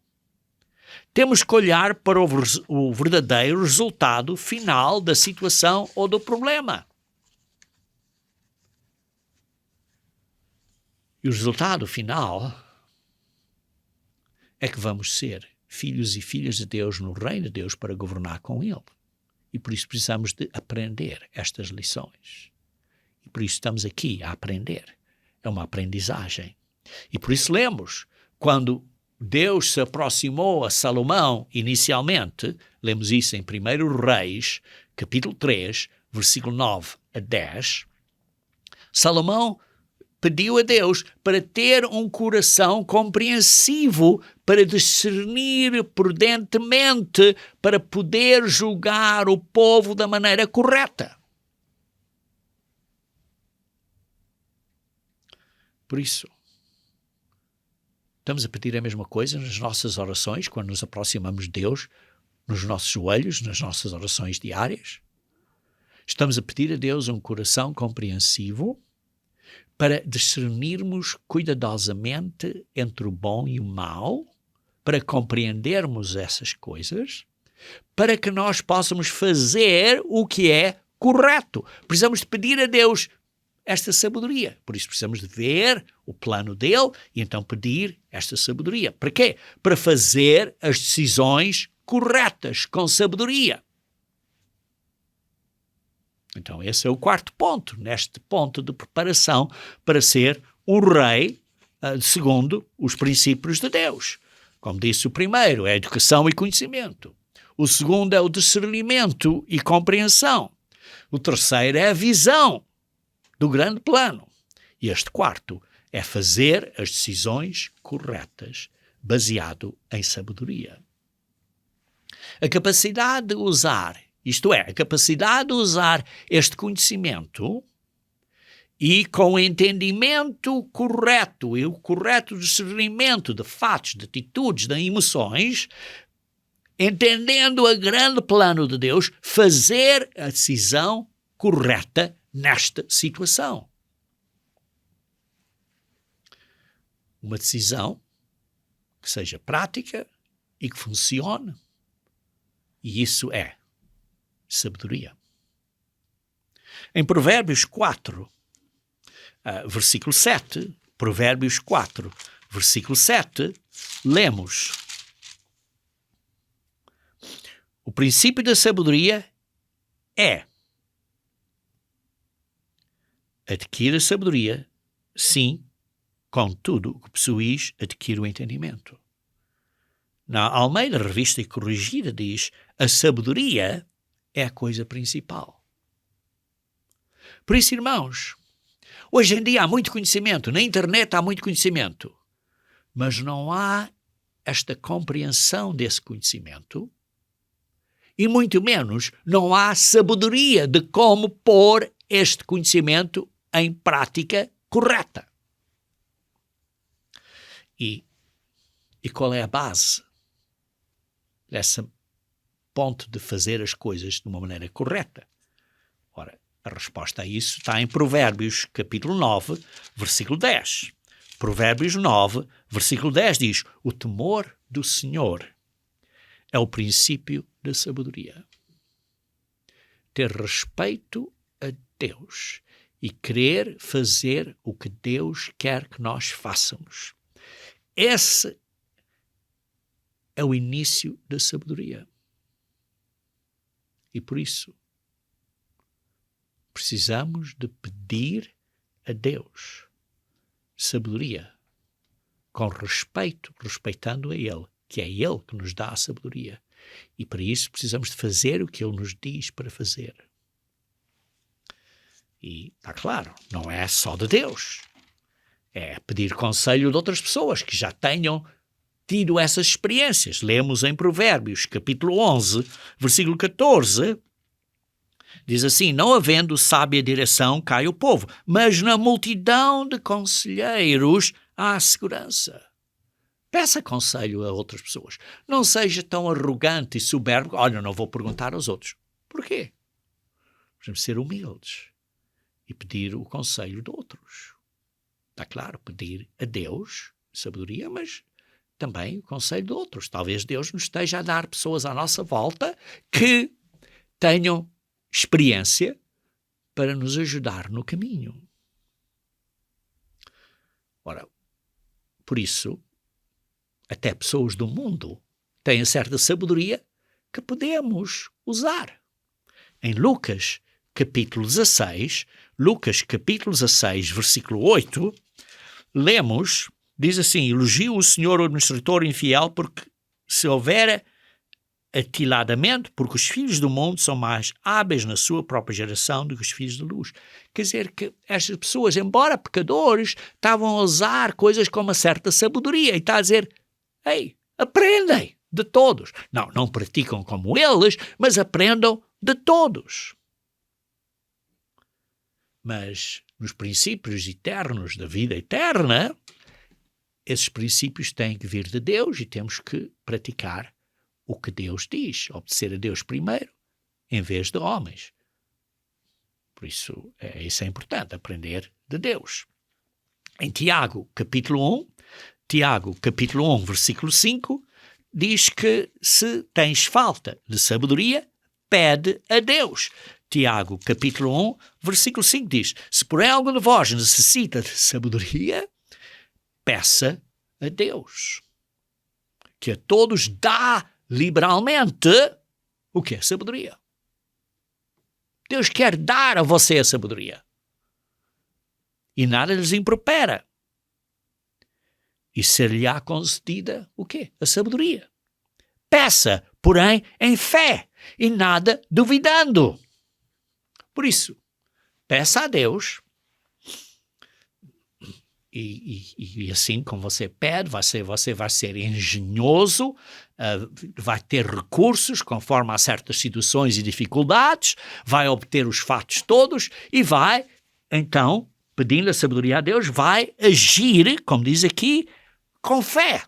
Temos que olhar para o verdadeiro resultado final da situação ou do problema. E o resultado final é que vamos ser filhos e filhas de Deus no reino de Deus para governar com Ele. E por isso precisamos de aprender estas lições. E por isso estamos aqui a aprender. É uma aprendizagem. E por isso lemos, quando Deus se aproximou a Salomão inicialmente, lemos isso em 1 Reis, capítulo 3, versículo 9 a 10, Salomão pediu a Deus para ter um coração compreensivo, para discernir prudentemente, para poder julgar o povo da maneira correta. Por isso, estamos a pedir a mesma coisa nas nossas orações, quando nos aproximamos de Deus, nos nossos joelhos, nas nossas orações diárias. Estamos a pedir a Deus um coração compreensivo, para discernirmos cuidadosamente entre o bom e o mau, para compreendermos essas coisas, para que nós possamos fazer o que é correto. Precisamos de pedir a Deus esta sabedoria. Por isso precisamos de ver o plano dele e então pedir esta sabedoria. Para quê? Para fazer as decisões corretas, com sabedoria. Então esse é o quarto ponto, neste ponto de preparação para ser um rei segundo os princípios de Deus. Como disse o primeiro, é a educação e conhecimento. O segundo é o discernimento e compreensão. O terceiro é a visão do grande plano. E este quarto é fazer as decisões corretas, baseado em sabedoria. A capacidade de usar, isto é, a capacidade de usar este conhecimento e com o entendimento correto e o correto discernimento de fatos, de atitudes, de emoções, entendendo o grande plano de Deus, fazer a decisão correta nesta situação. Uma decisão que seja prática e que funcione. E isso é sabedoria. Em Provérbios 4, versículo 7, Provérbios 4, versículo 7, lemos: o princípio da sabedoria é: adquire a sabedoria, sim, contudo, o que possuis, adquire o entendimento. Na Almeida Revista e Corrigida diz: a sabedoria é a coisa principal. Por isso, irmãos, hoje em dia há muito conhecimento, na internet há muito conhecimento, mas não há esta compreensão desse conhecimento e muito menos não há sabedoria de como pôr este conhecimento em prática correta. E qual é a base dessa ponto de fazer as coisas de uma maneira correta? Ora, a resposta a isso está em Provérbios, capítulo 9, versículo 10. Provérbios 9, versículo 10 diz: o temor do Senhor é o princípio da sabedoria. ter respeito a Deus e querer fazer o que Deus quer que nós façamos. Esse é o início da sabedoria. E por isso, precisamos de pedir a Deus sabedoria, com respeito, respeitando a Ele, que é Ele que nos dá a sabedoria. E para isso precisamos de fazer o que Ele nos diz para fazer. E está claro, não é só de Deus. É pedir conselho de outras pessoas que já tenham tido essas experiências. Lemos em Provérbios, capítulo 11, versículo 14, diz assim: não havendo sábia direção, cai o povo, mas na multidão de conselheiros há segurança. Peça conselho a outras pessoas. Não seja tão arrogante e soberbo. Olha, não vou perguntar aos outros. Porquê? Precisamos ser humildes e pedir o conselho de outros. Está claro, pedir a Deus sabedoria, mas também o conselho de outros. Talvez Deus nos esteja a dar pessoas à nossa volta que tenham experiência para nos ajudar no caminho. Ora, por isso, até pessoas do mundo têm certa sabedoria que podemos usar. Em Lucas, capítulo 16, versículo 8, lemos, diz assim: elogio o Senhor o administrador infiel, porque se houver atiladamente, porque os filhos do mundo são mais hábeis na sua própria geração do que os filhos de luz. Quer dizer que estas pessoas, embora pecadores, estavam a usar coisas com uma certa sabedoria. E está a dizer: ei, aprendem de todos. Não praticam como eles, mas aprendam de todos. Mas nos princípios eternos da vida eterna, esses princípios têm que vir de Deus e temos que praticar o que Deus diz, obedecer a Deus primeiro, em vez de homens. Por isso, isso é importante, aprender de Deus. Em Tiago, capítulo 1, versículo 5, diz que se tens falta de sabedoria, pede a Deus. Tiago, capítulo 1, versículo 5 diz: se por algum de vós necessita de sabedoria, peça a Deus, que a todos dá liberalmente o que é sabedoria. Deus quer dar a você a sabedoria. E nada lhes impropera. E ser-lhe-á concedida o quê? A sabedoria. Peça, porém, em fé e nada duvidando. Por isso, peça a Deus e assim como você pede, você vai ser engenhoso, vai ter recursos conforme há certas situações e dificuldades, vai obter os fatos todos e vai, então, pedindo a sabedoria a Deus, vai agir, como diz aqui, com fé.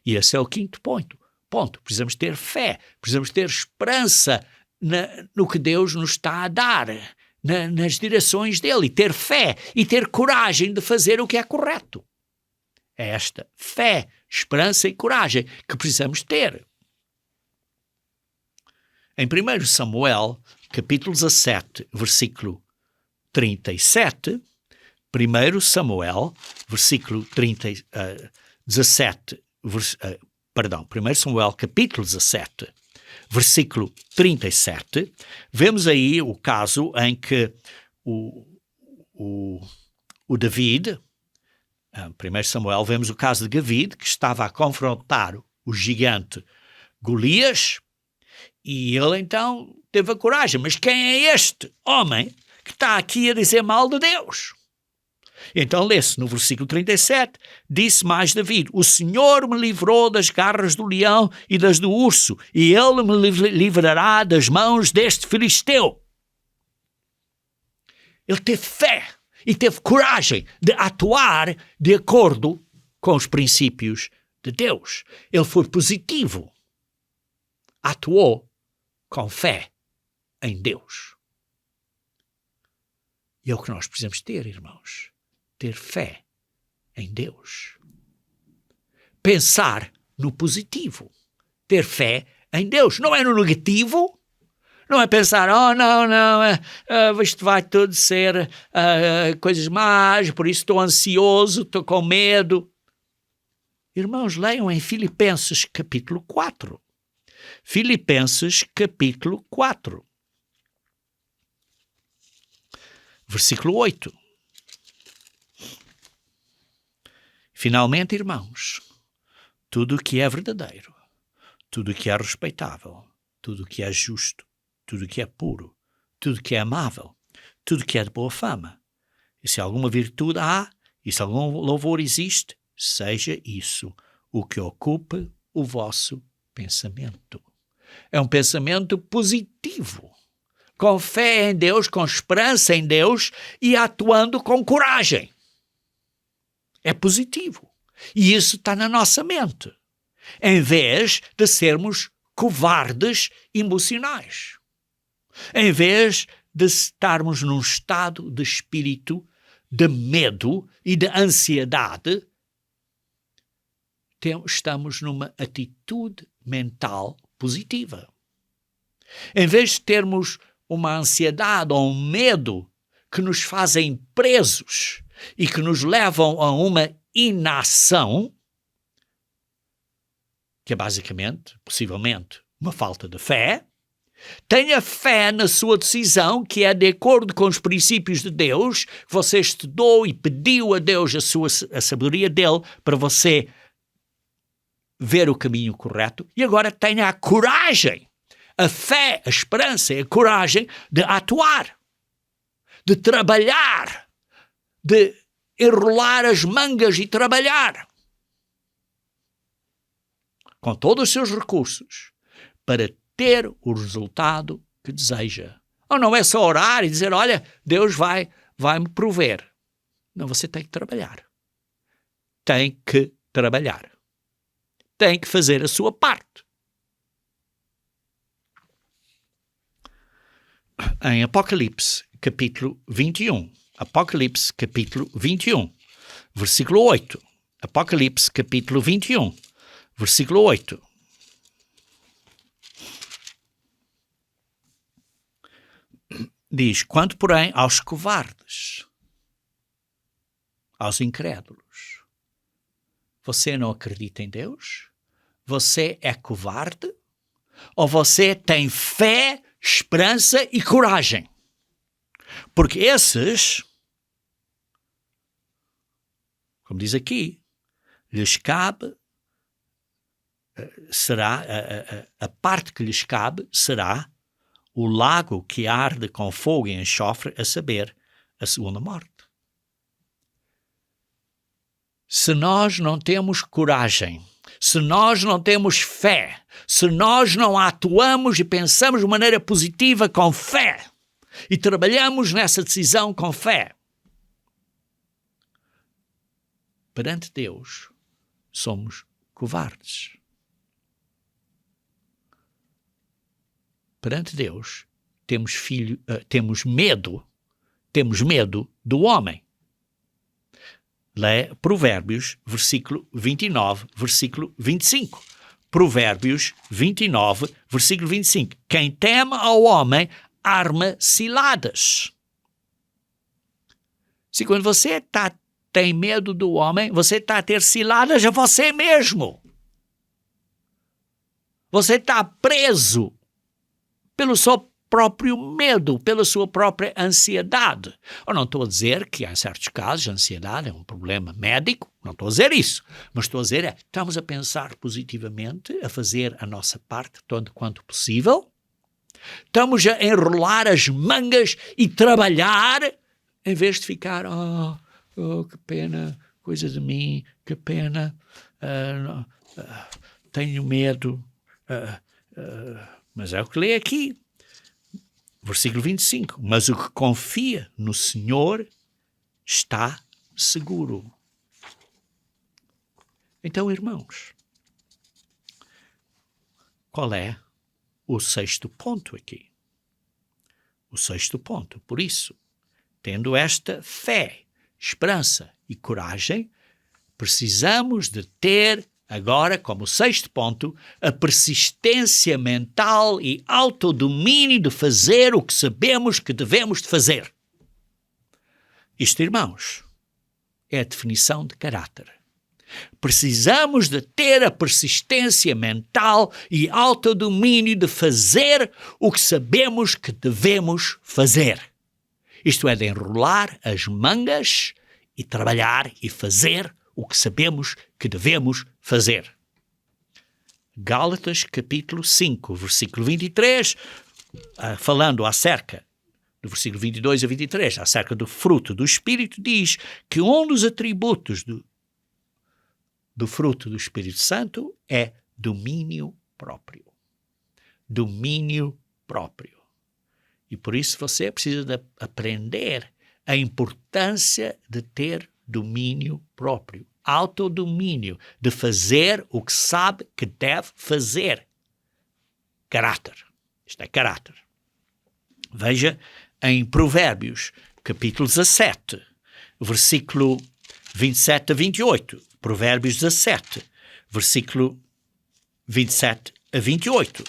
E esse é o quinto ponto. Precisamos ter fé, precisamos ter esperança no que Deus nos está a dar, nas direções dele, e ter fé e ter coragem de fazer o que é correto. É esta fé, esperança e coragem que precisamos ter. Em 1 Samuel, capítulo 17, versículo 37, 1 Samuel, versículo 17, 1 Samuel, capítulo 17, versículo 37, vemos aí o caso em que o David, 1 Samuel, vemos o caso de David, que estava a confrontar o gigante Golias, e ele então teve a coragem. Mas quem é este homem que está aqui a dizer mal de Deus? Então lê-se no versículo 37, disse mais David: o Senhor me livrou das garras do leão e das do urso, e ele me livrará das mãos deste filisteu. Ele teve fé e teve coragem de atuar de acordo com os princípios de Deus. Ele foi positivo. Atuou com fé em Deus. E é o que nós precisamos ter, irmãos. Ter fé em Deus. Pensar no positivo. Ter fé em Deus. Não é no negativo, Não é pensar, oh, não, isto vai tudo ser coisas más, por isso estou ansioso, estou com medo. Irmãos, leiam em Filipenses capítulo 4. Filipenses capítulo 4. Versículo 8. Finalmente, irmãos, tudo o que é verdadeiro, tudo o que é respeitável, tudo o que é justo, tudo o que é puro, tudo o que é amável, tudo o que é de boa fama, e se alguma virtude há, e se algum louvor existe, seja isso o que ocupe o vosso pensamento. É um pensamento positivo, com fé em Deus, com esperança em Deus e atuando com coragem. É positivo. E isso está na nossa mente, em vez de sermos covardes emocionais. Em vez de estarmos num estado de espírito de medo e de ansiedade, estamos numa atitude mental positiva. Em vez de termos uma ansiedade ou um medo que nos fazem presos e que nos levam a uma inação, que é basicamente, possivelmente, uma falta de fé, tenha fé na sua decisão, que é de acordo com os princípios de Deus, que você estudou e pediu a Deus a sabedoria dele para você ver o caminho correto, e agora tenha a coragem, a fé, a esperança e a coragem de atuar, de trabalhar, de enrolar as mangas e trabalhar com todos os seus recursos para ter o resultado que deseja. Ou não é só orar e dizer, olha, Deus vai-me prover. Não, você tem que trabalhar. Tem que trabalhar. Tem que fazer a sua parte. Em Apocalipse, capítulo 21. Apocalipse, capítulo 21, versículo 8. Apocalipse, capítulo 21, versículo 8. Diz, quanto, porém, aos covardes, aos incrédulos, você não acredita em Deus? Você é covarde? Ou você tem fé, esperança e coragem? Porque esses, como diz aqui, lhes cabe, será, a parte que lhes cabe será o lago que arde com fogo e enxofre, a saber, a segunda morte. Se nós não temos coragem, se nós não temos fé, se nós não atuamos e pensamos de maneira positiva com fé, e trabalhamos nessa decisão com fé, perante Deus, somos covardes. Perante Deus, temos medo do homem. Lê Provérbios, versículo 29, versículo 25. Provérbios 29, versículo 25. Quem teme ao homem arma ciladas. Se quando você tem medo do homem, você está a ter ciladas a você mesmo. Você está preso pelo seu próprio medo, pela sua própria ansiedade. Eu não estou a dizer que, em certos casos, a ansiedade é um problema médico, não estou a dizer isso, mas estou a dizer, estamos a pensar positivamente, a fazer a nossa parte tanto quanto possível, estamos a enrolar as mangas e trabalhar, em vez de ficar, que pena, coisa de mim, que pena, tenho medo, mas é o que lê aqui. Versículo 25. Mas o que confia no Senhor está seguro. Então, irmãos, qual é o sexto ponto aqui? O sexto ponto. Por isso, tendo esta fé, esperança e coragem, precisamos de ter Agora, como sexto ponto, a persistência mental e autodomínio de fazer o que sabemos que devemos de fazer. Isto, irmãos, é a definição de caráter. Precisamos de ter a persistência mental e autodomínio de fazer o que sabemos que devemos fazer. Isto é, de enrolar as mangas e trabalhar e fazer o que sabemos que devemos fazer. Gálatas capítulo 5, versículo 23, falando acerca do versículo 22 a 23, acerca do fruto do Espírito, diz que um dos atributos do fruto do Espírito Santo é domínio próprio. Domínio próprio. E por isso você precisa de aprender a importância de ter domínio próprio. Autodomínio, de fazer o que sabe que deve fazer. Caráter. Isto é caráter. Veja em Provérbios, capítulo 17, versículo 27 a 28. Provérbios 17, versículo 27 a 28.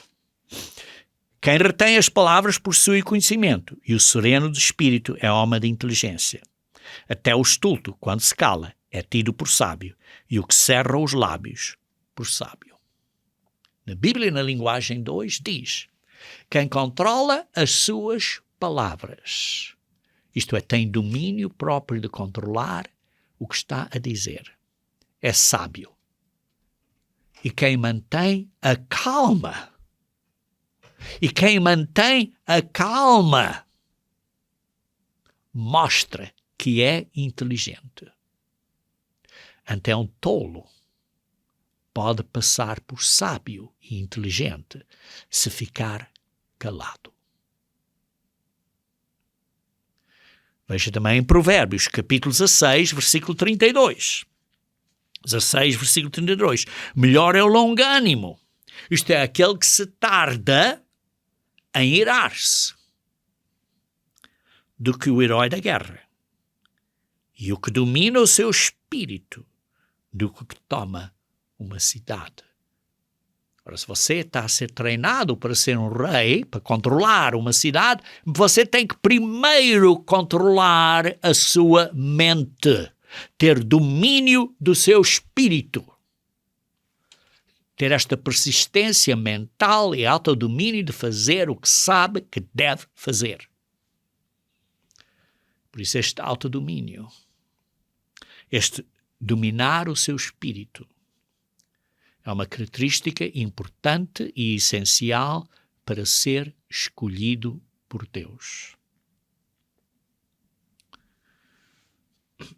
Quem retém as palavras possui conhecimento, e o sereno de espírito é homem de inteligência. Até o estulto, quando se cala, é tido por sábio, e o que cerra os lábios, por sábio. Na Bíblia, na linguagem 2, diz: quem controla as suas palavras, isto é, tem domínio próprio de controlar o que está a dizer, é sábio. E quem mantém a calma, mostra que é inteligente. Até um tolo pode passar por sábio e inteligente se ficar calado. Veja também em Provérbios, capítulo 16, versículo 32. 16, versículo 32. Melhor é o longânimo. Isto é, aquele que se tarda em irar-se, do que o herói da guerra. E o que domina o seu espírito, do que toma uma cidade. Ora, se você está a ser treinado para ser um rei, para controlar uma cidade, você tem que primeiro controlar a sua mente, ter domínio do seu espírito, ter esta persistência mental e autodomínio de fazer o que sabe que deve fazer. Por isso este autodomínio, este dominar o seu espírito, é uma característica importante e essencial para ser escolhido por Deus.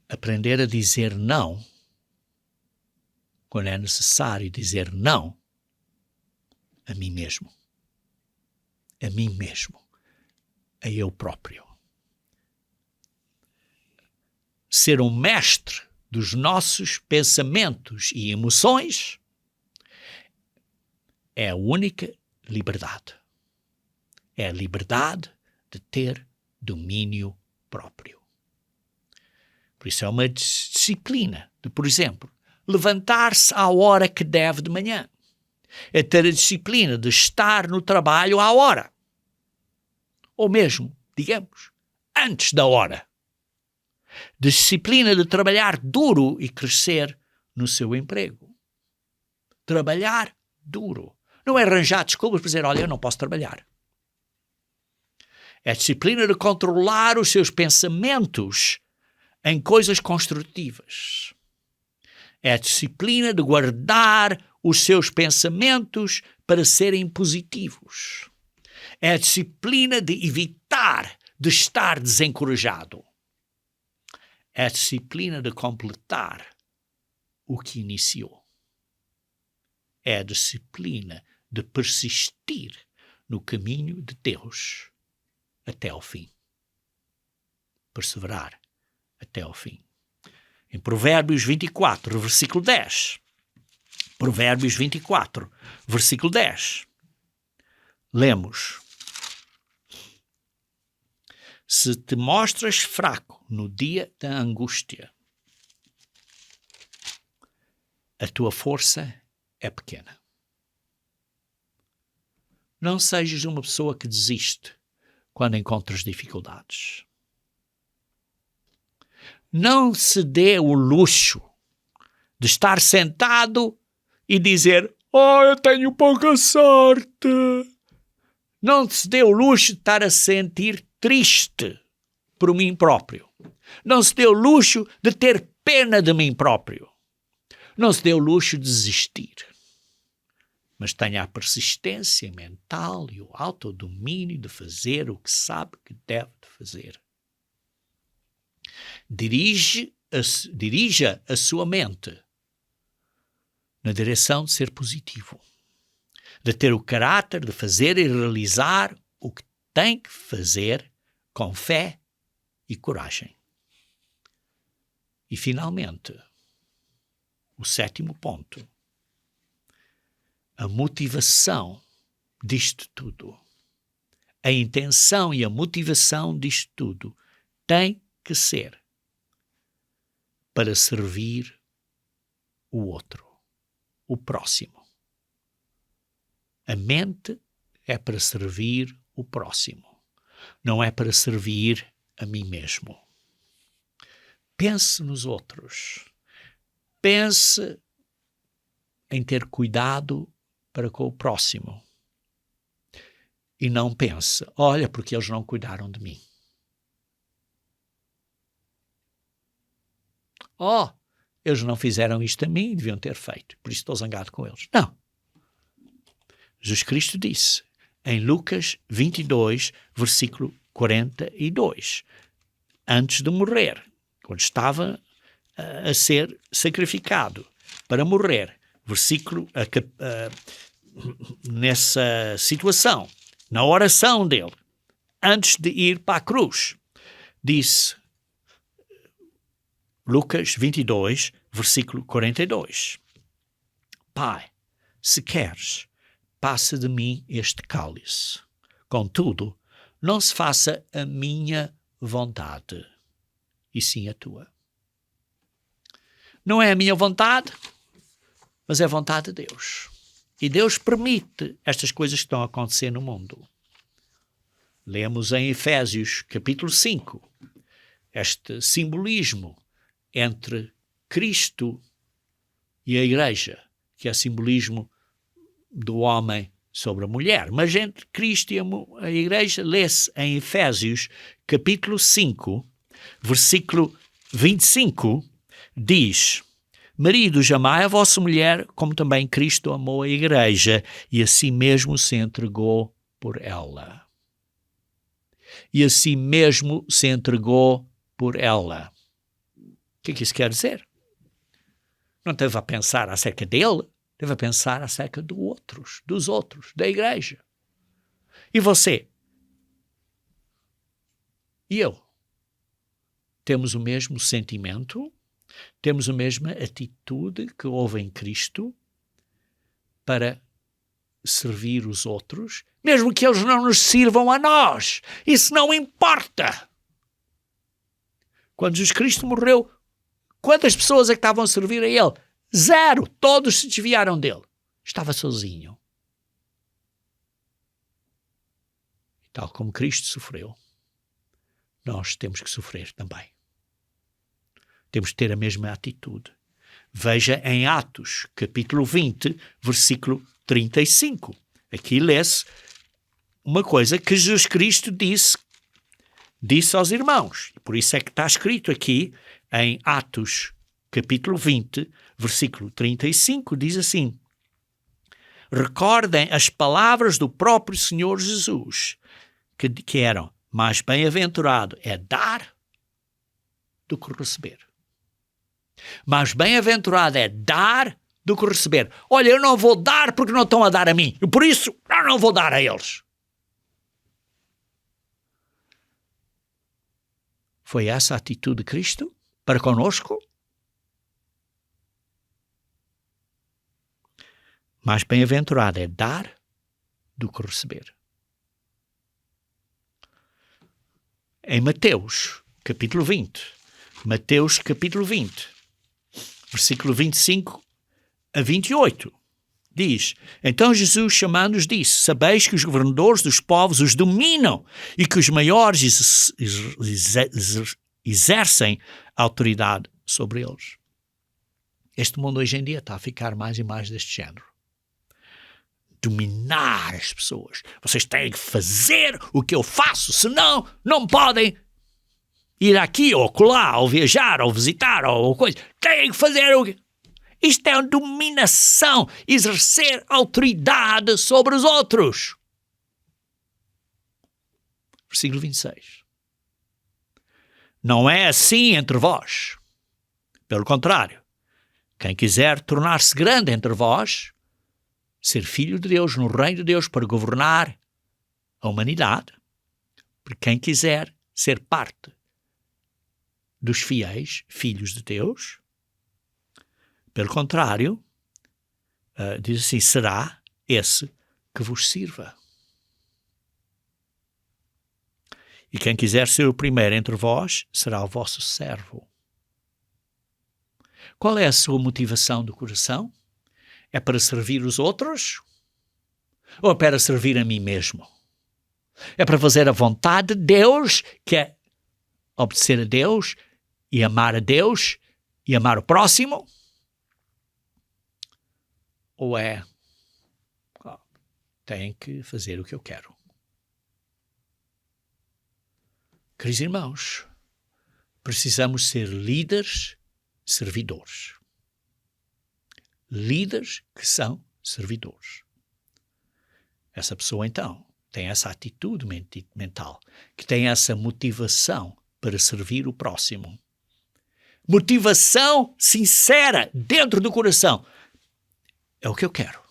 Aprender a dizer não, quando é necessário dizer não, a mim mesmo, a eu próprio. Ser um mestre dos nossos pensamentos e emoções é a única liberdade. É a liberdade de ter domínio próprio. Por isso é uma disciplina de, por exemplo, levantar-se à hora que deve de manhã. É ter a disciplina de estar no trabalho à hora. Ou mesmo, digamos, antes da hora. Disciplina de trabalhar duro e crescer no seu emprego. Trabalhar duro. Não é arranjar desculpas para dizer, olha, eu não posso trabalhar. É a disciplina de controlar os seus pensamentos em coisas construtivas. É a disciplina de guardar os seus pensamentos para serem positivos. É a disciplina de evitar de estar desencorajado. É a disciplina de completar o que iniciou. É a disciplina de persistir no caminho de Deus até ao fim. Perseverar até ao fim. Em Provérbios 24, versículo 10. Provérbios 24, versículo 10. Lemos: se te mostras fraco no dia da angústia, a tua força é pequena. Não sejas uma pessoa que desiste quando encontras dificuldades. Não se dê o luxo de estar sentado e dizer: "Oh, eu tenho pouca sorte." Não se dê o luxo de estar a sentir triste por mim próprio. Não se dê o luxo de ter pena de mim próprio. Não se dê o luxo de desistir. Mas tenha a persistência mental e o autodomínio de fazer o que sabe que deve fazer. Dirija a sua mente na direção de ser positivo, de ter o caráter de fazer e realizar o que tem que fazer com fé e coragem. E, finalmente, o 7º ponto. A motivação disto tudo, a intenção e a motivação disto tudo tem que ser para servir o outro, o próximo. A mente é para servir o próximo, não é para servir a mim mesmo. Pense nos outros. Pense em ter cuidado para com o próximo. E não pense: olha, porque eles não cuidaram de mim. Oh, eles não fizeram isto a mim, deviam ter feito, por isso estou zangado com eles. Não. Jesus Cristo disse em Lucas 22, versículo 42, antes de morrer, quando estava a ser sacrificado para morrer, nessa situação, na oração dele, antes de ir para a cruz, disse, Lucas 22, versículo 42, Pai, se queres, passa de mim este cálice. Contudo, não se faça a minha vontade, e sim a tua. Não é a minha vontade, mas é a vontade de Deus. E Deus permite estas coisas que estão a acontecer no mundo. Lemos em Efésios, capítulo 5, este simbolismo entre Cristo e a Igreja, que é simbolismo do homem sobre a mulher. Mas entre Cristo e a Igreja, lê-se em Efésios, capítulo 5, versículo 25, diz: Maridos, amai a vossa mulher, como também Cristo amou a Igreja, e a si mesmo se entregou por ela. E a si mesmo se entregou por ela. O que é que isso quer dizer? Não esteve a pensar acerca dele, esteve a pensar acerca dos outros, da Igreja. E você? E eu? Temos o mesmo sentimento? Temos a mesma atitude que houve em Cristo para servir os outros, mesmo que eles não nos sirvam a nós? Isso não importa. Quando Jesus Cristo morreu, quantas pessoas é que estavam a servir a Ele? 0. Todos se desviaram dele. Estava sozinho. E tal como Cristo sofreu, nós temos que sofrer também. Temos que ter a mesma atitude. Veja em Atos, capítulo 20, versículo 35. Aqui lê-se uma coisa que Jesus Cristo disse aos irmãos. Por isso é que está escrito aqui em Atos, capítulo 20, versículo 35, diz assim: Recordem as palavras do próprio Senhor Jesus, que eram: mais bem-aventurado é dar do que receber. Mais bem-aventurado é dar do que receber. Olha, eu não vou dar porque não estão a dar a mim. E por isso, eu não vou dar a eles. Foi essa a atitude de Cristo para conosco? Mais bem-aventurado é dar do que receber. Em Mateus, capítulo 20, versículo 25 a 28. Diz, então Jesus chamando-os disse, sabeis que os governadores dos povos os dominam e que os maiores exercem autoridade sobre eles. Este mundo hoje em dia está a ficar mais e mais deste género. Dominar as pessoas. Vocês têm que fazer o que eu faço, senão não podem ir aqui ou colar, ou viajar, ou visitar, ou coisa. Têm que fazer o que... Isto é uma dominação, exercer autoridade sobre os outros. Versículo 26. Não é assim entre vós. Pelo contrário, quem quiser tornar-se grande entre vós, ser filho de Deus no reino de Deus para governar a humanidade, porque quem quiser ser parte dos fiéis, filhos de Deus, pelo contrário, diz assim, será esse que vos sirva. E quem quiser ser o primeiro entre vós, será o vosso servo. Qual é a sua motivação do coração? É para servir os outros? Ou é para servir a mim mesmo? É para fazer a vontade de Deus, que é obedecer a Deus e amar a Deus e amar o próximo? Ou é, tem que fazer o que eu quero? Queridos irmãos, precisamos ser líderes, servidores. Líderes que são servidores. Essa pessoa, então, tem essa atitude mental, que tem essa motivação para servir o próximo. Motivação sincera dentro do coração. É o que eu quero.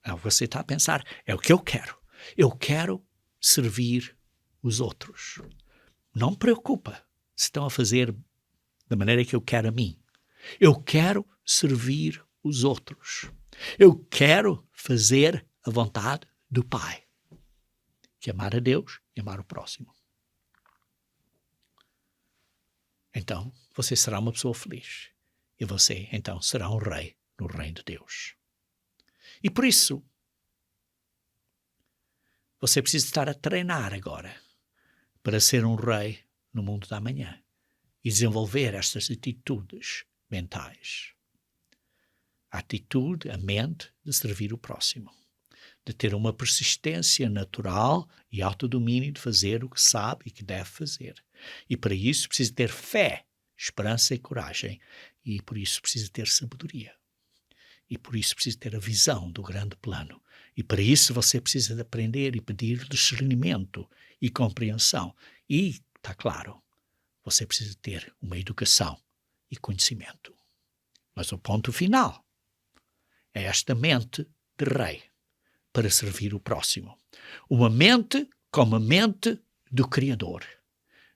É o que você está a pensar. É o que eu quero. Eu quero servir os outros. Não me preocupa se estão a fazer da maneira que eu quero a mim. Eu quero servir os outros. Eu quero fazer a vontade do Pai, que é amar a Deus e amar o próximo. Então, você será uma pessoa feliz. E você, então, será um rei no reino de Deus. E por isso, você precisa estar a treinar agora para ser um rei no mundo da manhã e desenvolver estas atitudes mentais. A atitude, a mente de servir o próximo, de ter uma persistência natural e autodomínio de fazer o que sabe e que deve fazer. E para isso precisa ter fé, esperança e coragem. E por isso precisa ter sabedoria. E por isso precisa ter a visão do grande plano. E para isso você precisa de aprender e pedir discernimento e compreensão. E, está claro, você precisa ter uma educação e conhecimento. Mas o ponto final é esta mente de rei para servir o próximo. Uma mente como a mente do Criador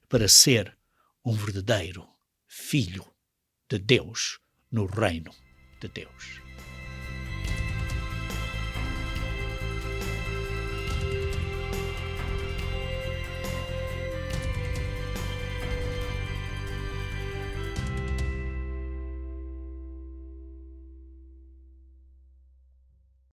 para ser um verdadeiro filho de Deus no reino de Deus.